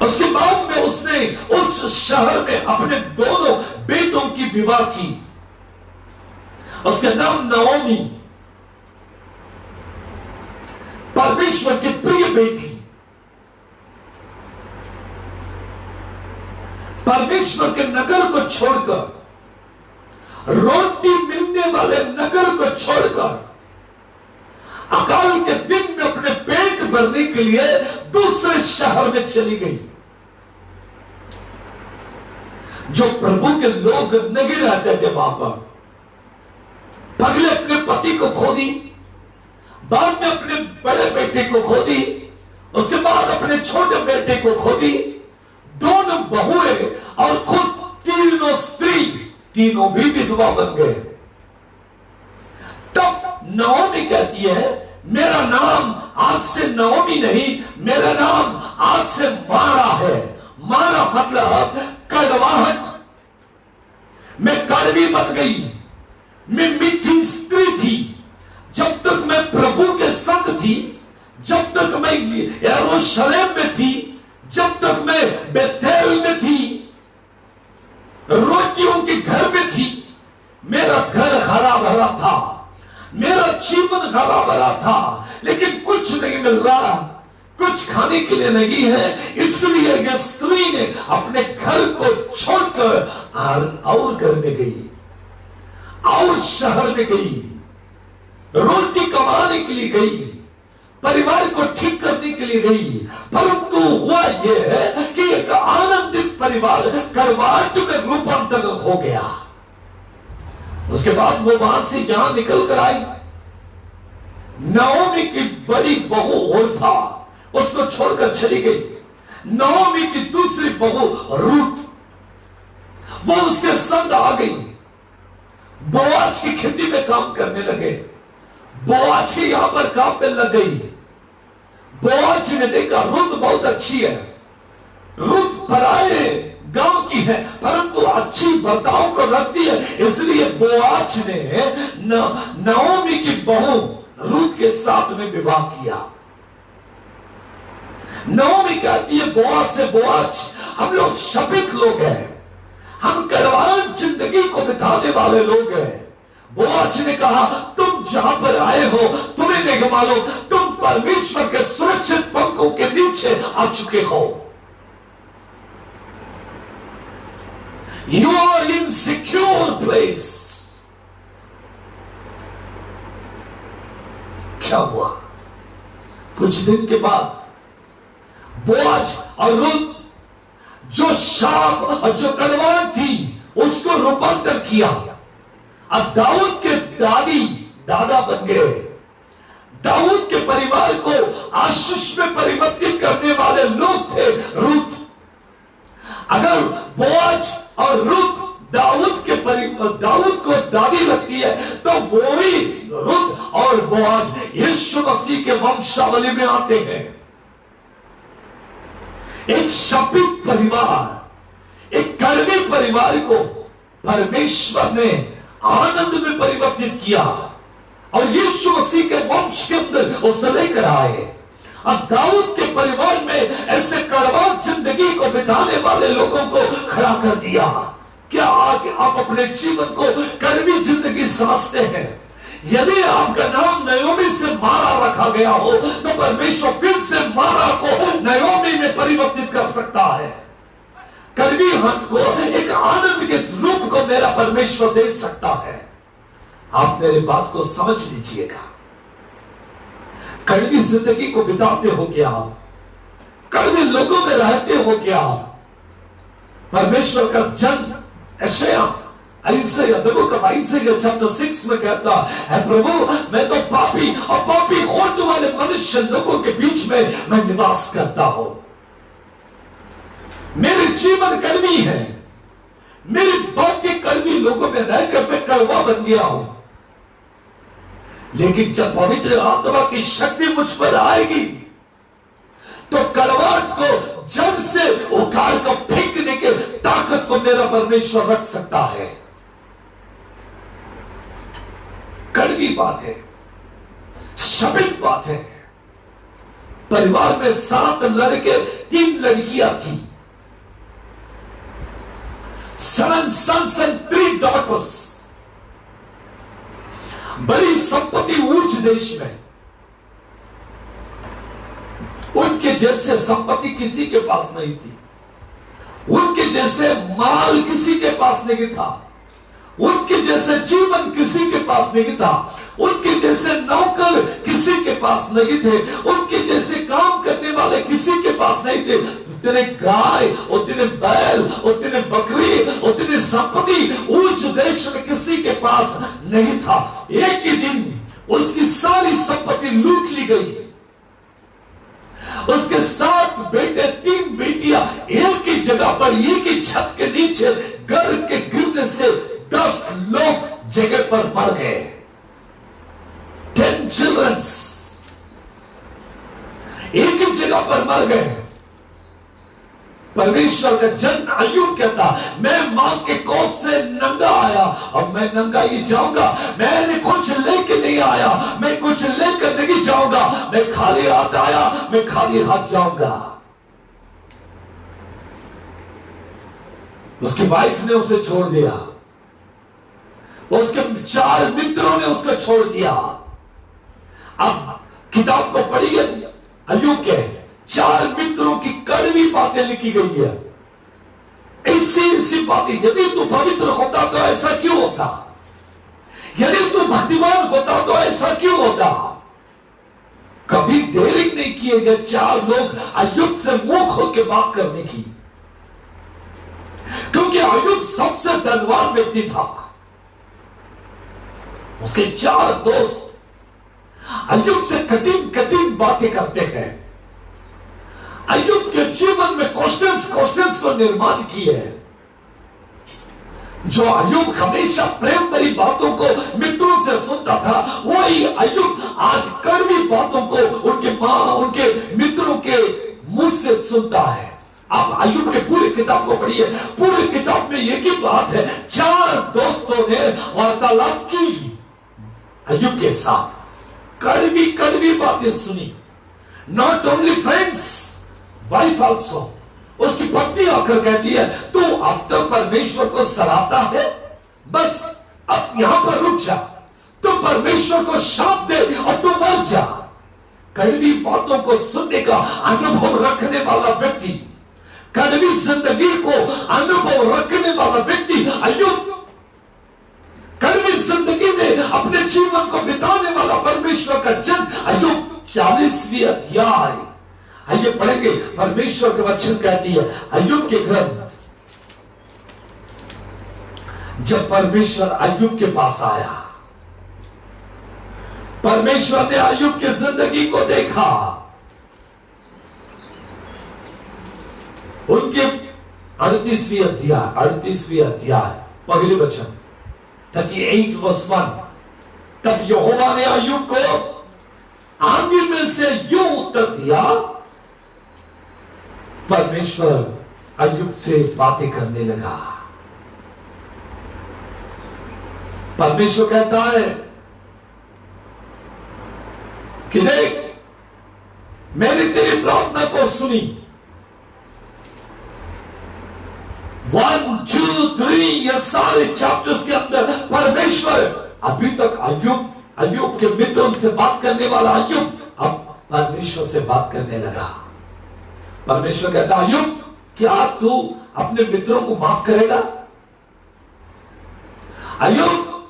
उसके बाद में उसने उस शहर में अपने दोनों बेटों की विवाह की। उसका नाम नओमी, परमेश्वर की प्रिय बेटी। परमेश्वर के नगर को छोड़कर, रोटी मिलने वाले नगर को छोड़कर, अकाल के दिन में अपने पेट भरने के लिए दूसरे शहर में चली गई। जो प्रभु के लोग नहीं रहते थे वहां पर। पहले अपने पति को खो दी, बाद में अपने बड़े बेटे को खो दी, उसके बाद अपने छोटे बेटे को खो दी। दोनों बहुएं और खुद तीनों स्त्री, तीनों भी विधवा बन गए। तब नओमी कहती है, मेरा नाम आज से नओमी नहीं, मेरा नाम आज से मारा है। मारा मतलब कड़वाहट। मैं कड़वी बन गई, मैं मीठी स्त्री थी। जब तक मैं प्रभु के संग थी, जब तक मैं यरूशलेम में थी, जब तक मैं बेथेल में थी, रोटियों के घर में थी, मेरा घर हरा भरा था, मेरा जीवन हरा भरा था। लेकिन कुछ नहीं मिल रहा, कुछ खाने के लिए नहीं है। इसलिए यह स्त्री ने अपने घर को छोड़कर और घर में गई, और शहर में गई, रोटी कमाने के लिए गई, परिवार को ठीक करने के लिए गई। परंतु हुआ यह है कि एक आनंदित परिवार कड़वाहट में रूपांतर हो गया। उसके बाद वो वहां से यहां निकल कर आई। नओमी की बड़ी बहू ओर्फा उसको छोड़कर चली गई। नओमी की दूसरी बहू रूत, वो उसके संग आ गई। बोआज की खेती में काम करने लगे। बोआज की यहां पर काम पे लग गई। बोआज ने देखा रूत बहुत अच्छी है, रूत पराए गांव की है, परंतु अच्छी बर्ताव को रखती है। इसलिए बोआज ने नओमी की बहू रूत के साथ में विवाह किया। नओमी कहती है बोआज से, बोआज हम लोग शपित लोग हैं, हम कड़वाहट जिंदगी को बिताने वाले लोग हैं। बोआज ने कहा, तुम जहां पर आए हो तुम्हें नहीं मालूम, तुम परमेश्वर के सुरक्षित पंखों के नीचे आ चुके हो। You are in secure place. क्या हुआ? कुछ दिन के बाद बोआज और रूत जो शाप और जो कड़वाहट थी उसको रूपांतर किया। अब दाऊद के दादा बन गए। दाऊद के परिवार को आशीष में परिवर्तित करने वाले लोग थे रूत। अगर बोआज और रूत दाऊद को दादी लगती है, तो वो ही रूत और बोआज यीशु मसीह के वंशावली में आते हैं। एक शपित परिवार, एक कड़वे परिवार को परमेश्वर ने आनंद में परिवर्तित किया और यीशु मसीह के वंश के अंदर उसे लेकर आए। अब दाऊद के परिवार में ऐसे कड़वा जिंदगी को बिताने वाले लोगों को खड़ा कर दिया। क्या आज आप अपने जीवन को कड़वी जिंदगी समझते हैं? यदि आपका नाम नयोमी से मारा रखा गया हो, तो परमेश्वर फिर से मारा को नयोमी में परिवर्तित कर सकता है। कड़वी हट को एक आनंद के रूप को मेरा परमेश्वर दे सकता है। आप मेरे बात को समझ लीजिएगा। कड़वी जिंदगी को बिताते हो क्या आप? कड़वे लोगों में रहते हो क्या आप? परमेश्वर का जन Isaiah, the book of Isaiah chapter 6 में कहता है, प्रभु मैं तो पापी और पापी होठ वाले मनुष्य लोगों के बीच में मैं निवास करता हूं। मेरे जीवन कड़वी है, मेरी बातें कड़वी लोगों में रहकर मैं कड़वा बन गया हूं। लेकिन जब पवित्र आत्मा की शक्ति मुझ पर आएगी, तो कड़वाहट को जड़ से उखाड़ कर फेंकने के ताकत को मेरा परमेश्वर रख सकता है। कड़वी बात है, शपित बात है। परिवार में 7 लड़के 3 लड़कियां थी। 7 sons and 3 daughters। बड़ी संपत्ति ऊंच देश में, उनके जैसे संपत्ति किसी के पास नहीं थी, उनके जैसे माल किसी के पास नहीं था, उनके जैसे जीवन किसी के पास नहीं था, उनके जैसे नौकर किसी के पास नहीं थे, उनके जैसे काम करने वाले किसी के पास नहीं थे। उतने गाय, उतने बैल, उतने बकरी, उतनी संपत्ति उस देश में किसी के पास नहीं था। एक ही दिन उसकी सारी संपत्ति लूट ली गई। उसके 7 बेटे 3 बेटियां एक ही जगह की छत के नीचे घर के गिरने से 10 लोग जगह पर मर गए। 10 चिल्ड्रंस एक ही जगह पर मर गए। परमेश्वर का जन अय्यूब कहता, मैं मां के कोख से नंगा आया, अब मैं नंगा ही जाऊंगा। मैंने कुछ लेके नहीं आया, मैं कुछ लेकर नहीं जाऊंगा। मैं खाली हाथ आया, मैं खाली हाथ जाऊंगा। उसकी वाइफ ने उसे छोड़ दिया, उसके 4 मित्रों ने उसको छोड़ दिया। अब किताब को पढ़िए, अय्यूब के 4 मित्रों की कड़वी बातें लिखी गई है। ऐसी बातें, यदि तू पवित्र होता तो ऐसा क्यों होता, यदि तू भक्तिमान होता तो ऐसा क्यों होता। कभी देरी नहीं किए गए 4 लोग अय्यूब से मुंह खोल के बात करने की, क्योंकि अय्यूब सबसे धनवान व्यक्ति था। उसके 4 दोस्त अय्यूब से कठिन कठिन बातें करते हैं। अय्यूब के जीवन में क्वेश्चंस को निर्माण किए। जो अय्यूब हमेशा प्रेम भरी बातों को मित्रों से सुनता था, वही अय्यूब आज कड़वी बातों को उनके मित्रों के मुंह से सुनता है। आप अय्यूब के पूरी किताब को पढ़िए, पूरी किताब में एक ही बात है, 4 दोस्तों ने वार्तालाप की अय्यूब के साथ, कड़वी कड़वी बातें सुनी। Not only friends, wife also. उसकी पत्नी आकर कहती है, तू अब तक परमेश्वर को सराहता है, बस अब यहां पर रुक जा, तो परमेश्वर को शाप दे और तू मर जा। कड़वी बातों को सुनने का अनुभव रखने वाला व्यक्ति, कड़वी जिंदगी को अनुभव रखने वाला व्यक्ति अय्यूब, कड़वी जिंदगी में अपने जीवन को बिताने वाला परमेश्वर का जन अय्यूब। 40वीं अध्याय आइए पढ़ेंगे। परमेश्वर के वचन कहती है अय्यूब के ग्रंथ, जब परमेश्वर अय्यूब के पास आया, परमेश्वर ने अय्यूब की जिंदगी को देखा। उनके 38वीं अध्याय पहले वचन 38 वर्स 1, तब यहोवा ने अय्यूब को आंधी में से यूं उत्तर दिया। परमेश्वर अय्यूब से बातें करने लगा। परमेश्वर कहता है कि देख, मैंने तेरी प्रार्थना को सुनी। 1, 2, 3 ये सारे चैप्टर्स के अंदर परमेश्वर अभी तक अय्यूब के मित्रों से बात करने वाला अय्यूब अब परमेश्वर से बात करने लगा। परमेश्वर कहता, अय्यूब क्या तू अपने मित्रों को माफ करेगा? अय्यूब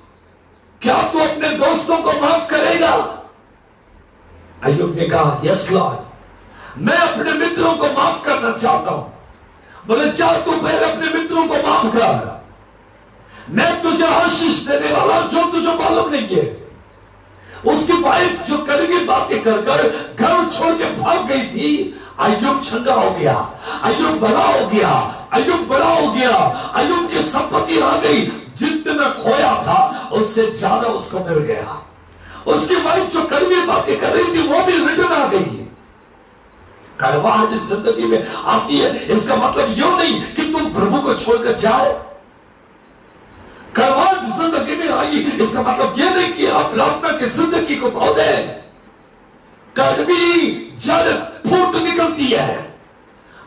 क्या तू अपने दोस्तों को माफ करेगा? अय्यूब ने कहा, यस लॉर्ड, मैं अपने मित्रों को माफ करना चाहता हूं। बोले, चल तू पहले अपने मित्रों को माफ कर, मैं तुझे आशीष देने वाला हूं जो तुझे मालूम नहीं है। उसकी वाइफ जो कड़वी बातें कर घर छोड़ के भाग गई थी, अय्यूब चंगा हो गया, अय्यूब बड़ा हो गया, अय्यूब बड़ा हो गया, अय्यूब की संपत्ति आ गई। जितना खोया था उससे ज्यादा उसको मिल गया। उसकी वाइफ जो कड़वी बातें कर रही थी वो भी रिटर्न आ गई। कड़वाहट जिंदगी में आती है, इसका मतलब यू नहीं कि तुम प्रभु को छोड़कर जाए। कड़वाहट जिंदगी में आई, इसका मतलब यह नहीं कि आप प्रार्थना की जिंदगी को खो दे। कड़वी जड़ फूट निकलती है।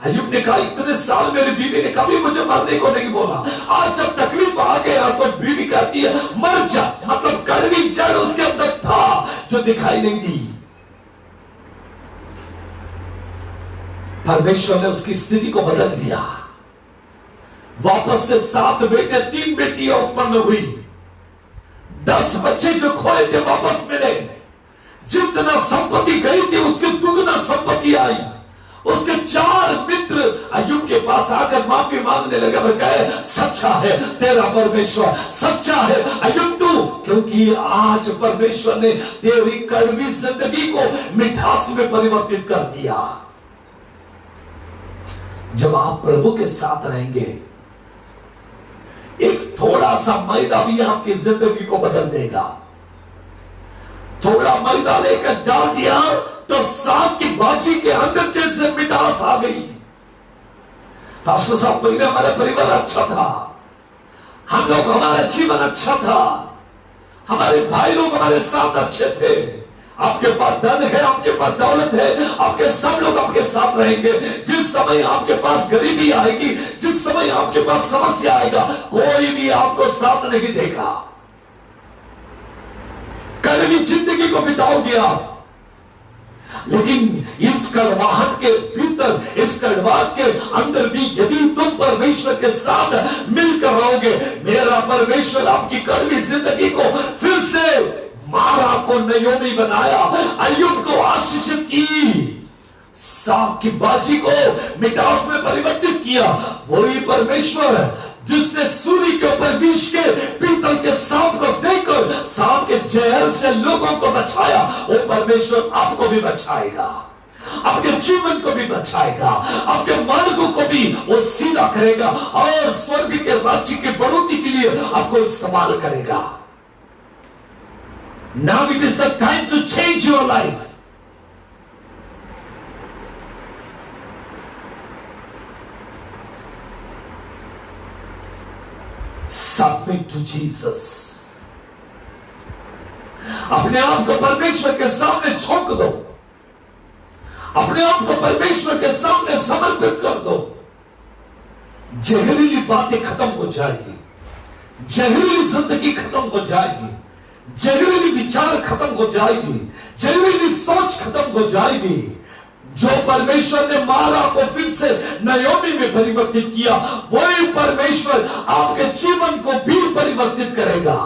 अय्यूब ने कहा, इतने साल मेरी बीवी ने कभी मुझे मरने को नहीं बोला, आज जब तकलीफ आ गया तो बीवी कहती है मर जा। मतलब कड़वी जड़ उसके अंदर था जो दिखाई नहीं दी। परमेश्वर ने उसकी स्थिति को बदल दिया। वापस से 7 बेटे 3 बेटियां उत्पन्न हुई। 10 बच्चे जो खोए थे वापस मिले। जितना संपत्ति गई थी उसके दुगना संपत्ति आई। उसके 4 मित्र अय्यूब के पास आकर माफी मांगने लगे। वह कहे, सच्चा है तेरा परमेश्वर, सच्चा है अय्यूब तू, क्योंकि आज परमेश्वर ने तेरी कड़वी जिंदगी को मिठास में परिवर्तित कर दिया। जब आप प्रभु के साथ रहेंगे सा मैदा भी आपकी जिंदगी को बदल देगा। थोड़ा मैदा लेकर डाल दिया तो साग की भाजी के अंदर जैसे मिठास आ गई। पास्टर साहब, पहले हमारा परिवार अच्छा था, हम लोग, हमारा जीवन अच्छा था, हमारे भाई लोग हमारे साथ अच्छे थे। आपके पास धन है, आपके पास दौलत है, आपके सब लोग आपके साथ रहेंगे। जिस समय आपके पास गरीबी आएगी, जिस समय आपके पास समस्या आएगा, कोई भी आपको साथ नहीं देगा। कड़वी जिंदगी को बिताओगे आप, लेकिन इस कड़वाहट के भीतर, इस कड़वाहट के अंदर भी यदि तुम परमेश्वर के साथ मिलकर रहोगे, मेरा परमेश्वर आपकी कड़वी जिंदगी को फिर से मारा को नयोमी बनाया, अय्यूब को आशीषित की, साग की भाजी को मिठास में परिवर्तित किया। वही परमेश्वर जिसने सूर्य के ऊपर विष के पीतल के सांप को देकर सांप के जहर से लोगों को बचाया, वो परमेश्वर आपको भी बचाएगा, आपके जीवन को भी बचाएगा, आपके मार्गों को भी वो सीधा करेगा और स्वर्ग के राज्य की बढ़ोतरी के लिए आपको इस्तेमाल करेगा। Now it is the time to change your life. Submit to Jesus. अपने आप को परमेश्वर के सामने झोंक दो, अपने आप को परमेश्वर के सामने समर्पित कर दो। जहरीली बातें खत्म हो जाएगी, जहरीली जिंदगी खत्म हो जाएगी, जहरीली विचार खत्म हो जाएगी, जहरीली सोच खत्म हो जाएगी। जो परमेश्वर ने मारा को फिर से नयोमी में परिवर्तित किया, वही परमेश्वर आपके जीवन को भी परिवर्तित करेगा।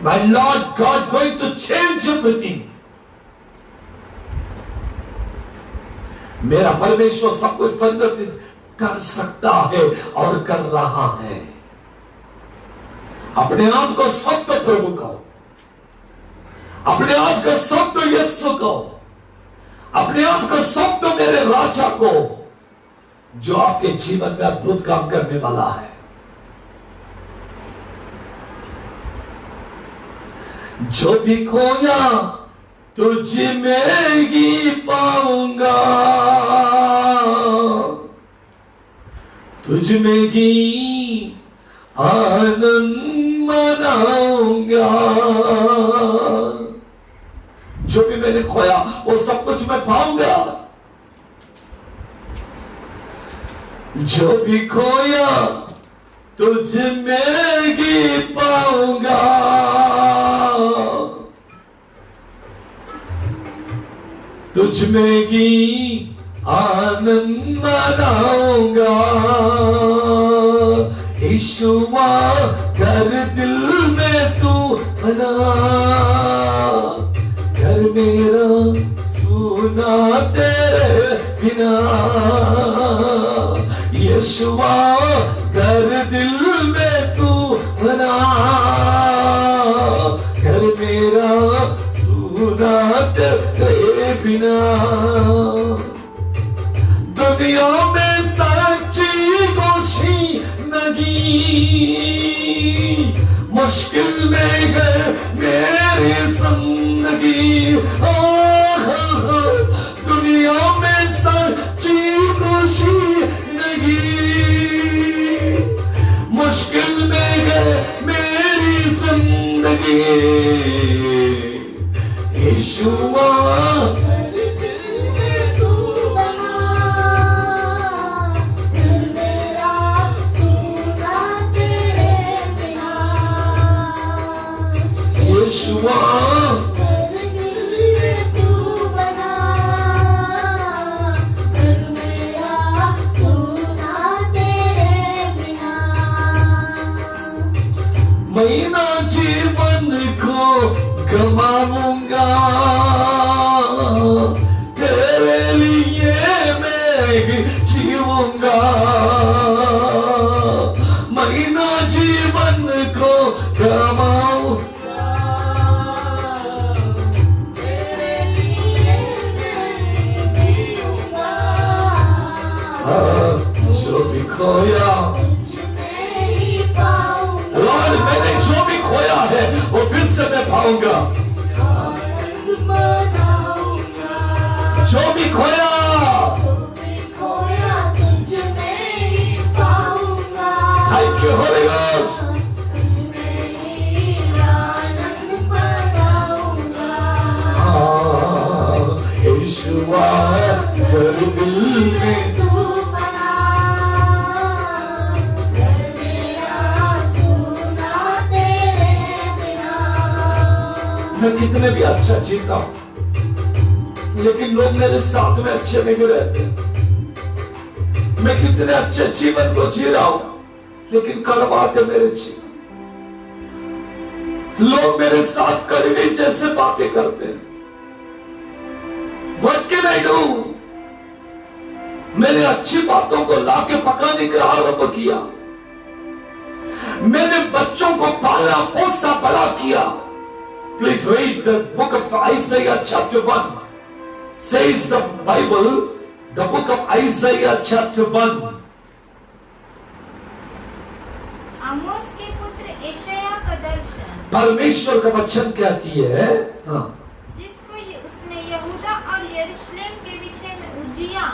My Lord God going to change everything. मेरा परमेश्वर सब कुछ परिवर्तित कर सकता है और कर रहा है। अपने आप को सौंप दो प्रभु को, अपने आप को सौंप दो यीशु को, अपने आप को सौंप दो मेरे राजा को, जो आपके जीवन में अद्भुत काम करने वाला है। जो भी खोया तुझ में ही पाऊंगा, तुझ में ही आनंद मनाऊंगा। जो भी मैंने खोया वो सब कुछ मैं पाऊंगा। जो भी खोया तुझ में ही पाऊंगा, तुझ में ही आनंद मनाऊंगा। यीशुआ कर दिल में तू बना, घर मेरा सुना तेरे बिना। यीशुआ कर दिल में तू बना, घर मेरा सुना तेरे बिना। दुनिया में सच्ची खुशी नहीं, मुश्किल में है मेरी जिंदगी। दुनिया में सच्ची खुशी नहीं, मुश्किल में है मेरी जिंदगी। यीशुआ मैं ना जीवन को गवाऊंगा, तेरे लिए मैं जीऊंगा। मैं ना जीवन को गवाऊं, तेरे लिए मैं जीऊंगा। जो भी खोया, लॉर्ड मैंने जो भी खोया है वो फिर से मैं पाऊंगा। जो भी खोया थैंक यू होली गोस्ट। यीशुआ कर दिल में मैं कितने भी अच्छा जीता हूं लेकिन लोग मेरे साथ में अच्छे नहीं रहते। मैं कितने अच्छे जीवन को जी रहा हूं लेकिन कड़वाते मेरे जीवन। लोग मेरे साथ कड़वी जैसे बातें करते हैं। What can I do? मैंने अच्छी बातों को लाके पकाने का आरंभ किया। मैंने बच्चों को पाला पोसा बड़ा किया। Please read the book of Isaiah chapter 1. Says the Bible, the book of Isaiah chapter 1. आमोस के पुत्र यशायाह का दर्शन। परमेश्वर का वचन कहती है, हाँ, जिसको उसने यहूदा और यरूशलेम के विषय में उज्जिया,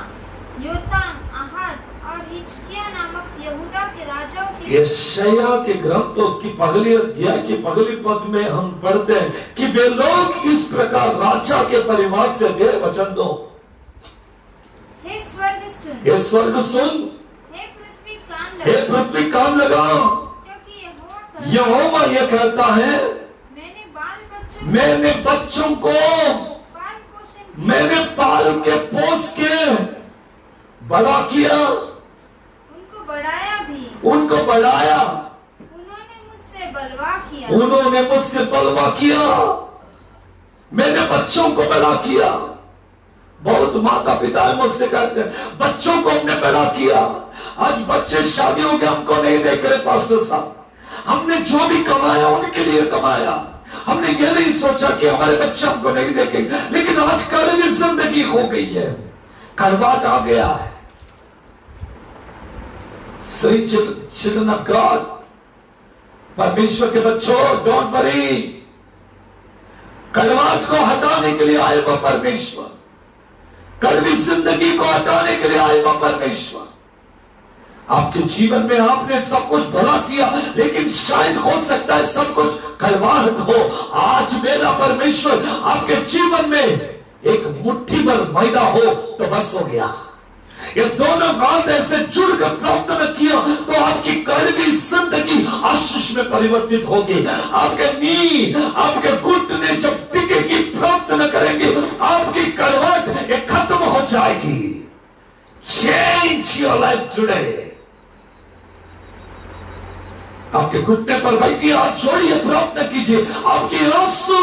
योताम, आहाज और हिजकिय्याह नामक यहूदा के राजाओं के यशायाह के ग्रंथ तो उसकी पहली अध्याय की पहली पद में हम पढ़ते हैं कि वे लोग इस प्रकार राजा के परिवार से थे। वचन दो, हे स्वर्ग सुन, हे स्वर्ग सुन, हे पृथ्वी कान हे लगा, पृथ्वी कान लगाओ, क्योंकि यहोवा ये कहता है, मैंने बच्चों को पाल पोषण मैंने पाल के पोस के बड़ा किया, उनको बढ़ाया भी, उनको बढ़ाया, उन्होंने मुझसे बलवा किया, उन्होंने मुझसे बलवा किया, मैंने बच्चों को बड़ा किया। बहुत माता पिता मुझसे कहते हैं बच्चों को हमने बड़ा किया। आज बच्चे शादी हो गए हमको नहीं देख रहे पास्टर साहब। हमने जो भी कमाया उनके लिए कमाया। हमने ये नहीं सोचा कि हमारे बच्चे हमको नहीं देखेंगे। लेकिन आज कड़वी जिंदगी हो गई है, कड़वाहट आ गया है। सही चिल्ड्रन ऑफ गॉड, परमेश्वर के बच्चों, डोंट वरी। कड़वाहट को हटाने के लिए आएगा परमेश्वर। कड़वी जिंदगी को हटाने के लिए आएगा परमेश्वर। आपके जीवन में आपने सब कुछ भला किया लेकिन शायद हो सकता है सब कुछ कड़वाहट हो। आज मेरा परमेश्वर आपके जीवन में एक मुट्ठी भर मैदा हो तो बस हो गया। ये दोनों बात ऐसे जुड़कर प्राप्त न किया तो आपकी कड़वी जिंदगी आशीष में परिवर्तित होगी। आपके नी, आपके घुटने जब टिकेगी, प्राप्त न करेंगे, आपकी कड़वाहट ये खत्म हो जाएगी। Change your life today. आपके घुटने पर बैठिए, हाथ छोड़िए, प्रार्थना कीजिए। आपकी आंसू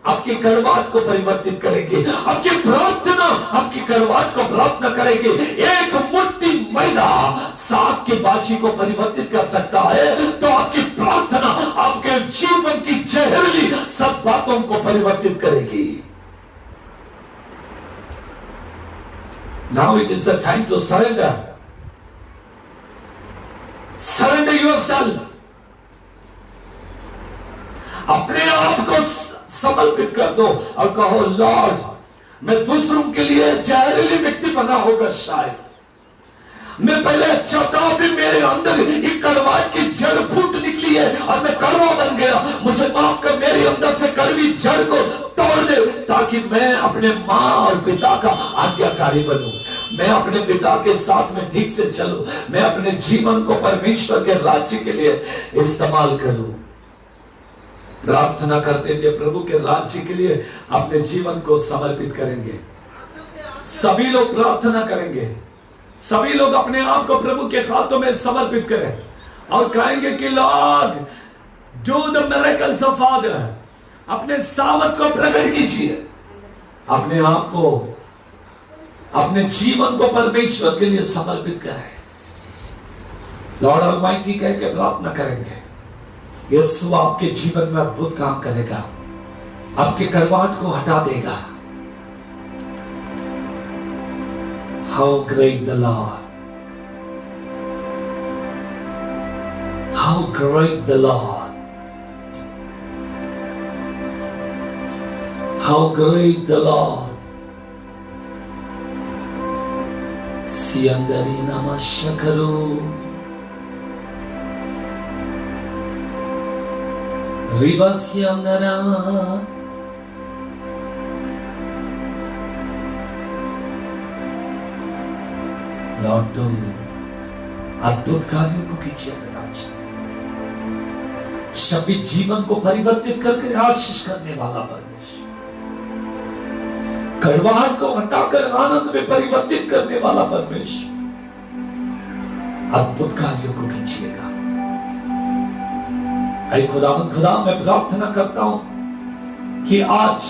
आपकी कड़वाहट को परिवर्तित करेंगे। आपकी प्रार्थना आपकी कड़वाहट को प्रार्थना करेंगे। एक मुट्ठी मैदा साग की बाजी को परिवर्तित कर सकता है तो आपकी प्रार्थना आपके जीवन की जहरीली सब बातों को परिवर्तित करेगी। Now it is the time to surrender. Surrender yourself. अपने आप को समर्पित कर दो और कहो लॉर्ड, मैं दूसरों के लिए जहरीली व्यक्ति बना होगा शायद। मैं पहले अच्छा था, अभी मेरे अंदर एक कड़वाहट की जड़ फूट निकली है और मैं कड़वा बन गया। मुझे माफ कर, मेरे अंदर से कड़वी जड़ को तोड़ दे ताकि मैं अपने माँ और पिता का आज्ञाकारी बनूं। मैं अपने पिता के साथ में ठीक से चलूं। मैं अपने जीवन को परमेश्वर के राज्य के लिए इस्तेमाल करूं। प्रार्थना करते हुए प्रभु के राज्य के लिए अपने जीवन को समर्पित करेंगे। सभी लोग प्रार्थना करेंगे। सभी लोग अपने आप को प्रभु के हाथों में समर्पित करें और कहेंगे कि Lord do the miracles of father. अपने सामर्थ को प्रकट कीजिए। अपने आप को, अपने जीवन को परमेश्वर के लिए समर्पित करें। लॉर्ड ऑलमाइटी कह के प्रार्थना करेंगे। यीशु आपके जीवन में अद्भुत काम करेगा, आपके कड़वाहट को हटा देगा। How great the Lord! How great the Lord. How great the Lord. Siandari namashakaru. Riba siandara. Lord तो अद्भुत कार्यों को कीजिए पिताजी। सभी जीवन को परिवर्तित करके आशीष करने वाला परमेश्वर, कड़वाहट को हटाकर आनंद में परिवर्तित करने वाला परमेश्वर, अद्भुत कार्यों को कीजिएगा। ऐ खुदावंद खुदा, मैं प्रार्थना करता हूं कि आज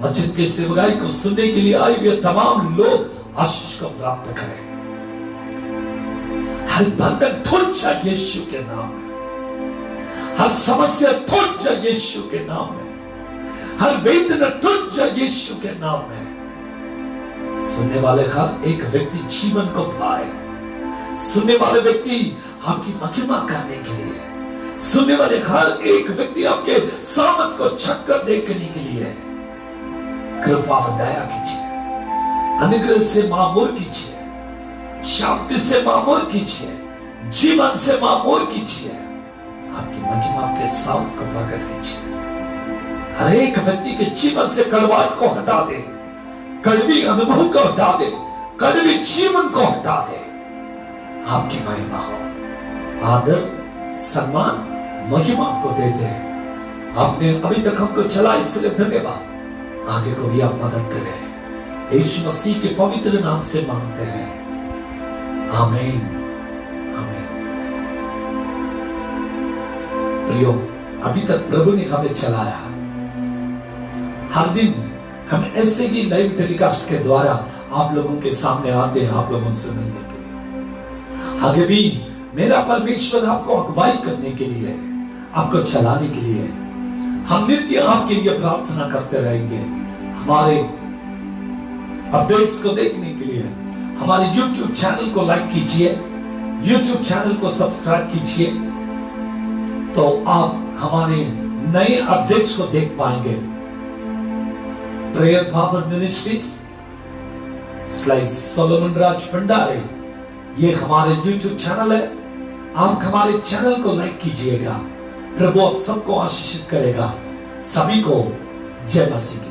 वचन के सेवकाई को सुनने के लिए आए हुए तमाम लोग आशीष को प्राप्त करें। हर बंधन टूट जाए यीशु के नाम में, हर समस्या टूट जाए यीशु के नाम में, हर वेदना टूट जाए यीशु के नाम में। सुनने वाले हर एक व्यक्ति जीवन को पाए, सुनने वाले व्यक्ति आपकी महिमा करने के लिए, सुनने वाले हर एक व्यक्ति आपके सामर्थ को छक्कर देखने के लिए कृपा और दया कीजिए, अनुग्रह से मामूर कीजिए, शांति से मामूर कीजिए, जीवन से मामूर कीजिए, आपकी महिमा आपके सामर्थ को प्रकट कीजिए। हर एक व्यक्ति के जीवन से कड़वाहट को हटा दे, कड़वी अनुभव को हटा दे, कड़वी जीवन को हटा दे। आपकी महिमा हो, आदर सम्मान महिमा आपको देते हैं। आपने अभी तक हमको चला, इसलिए धन्यवाद। आगे को भी आप मदद करें, यीशु मसीह के पवित्र नाम से मांगते हैं, आमीन, आमीन। प्रियो, अभी तक प्रभु ने हमें चलाया। हर दिन हम ऐसे ही लाइव टेलीकास्ट के द्वारा आप लोगों के सामने आते हैं, आप लोगों से मिलने के लिए। आगे भी मेरा परमेश्वर आपको अगुवाई करने के लिए, आपको चलाने के लिए, हम नित्य आपके लिए प्रार्थना करते रहेंगे। हमारे अपडेट्स को देखने के लिए हमारे YouTube चैनल को लाइक कीजिए, YouTube चैनल को सब्सक्राइब कीजिए, तो आप हमारे नए अपडेट्स को देख पाएंगे। प्रेयर पावर मिनिस्ट्रीज सोलोमन राज भंडारे, ये हमारे YouTube चैनल है। आप हमारे चैनल को लाइक कीजिएगा। प्रभु आप सबको आशीषित करेगा। सभी को जय मसीह।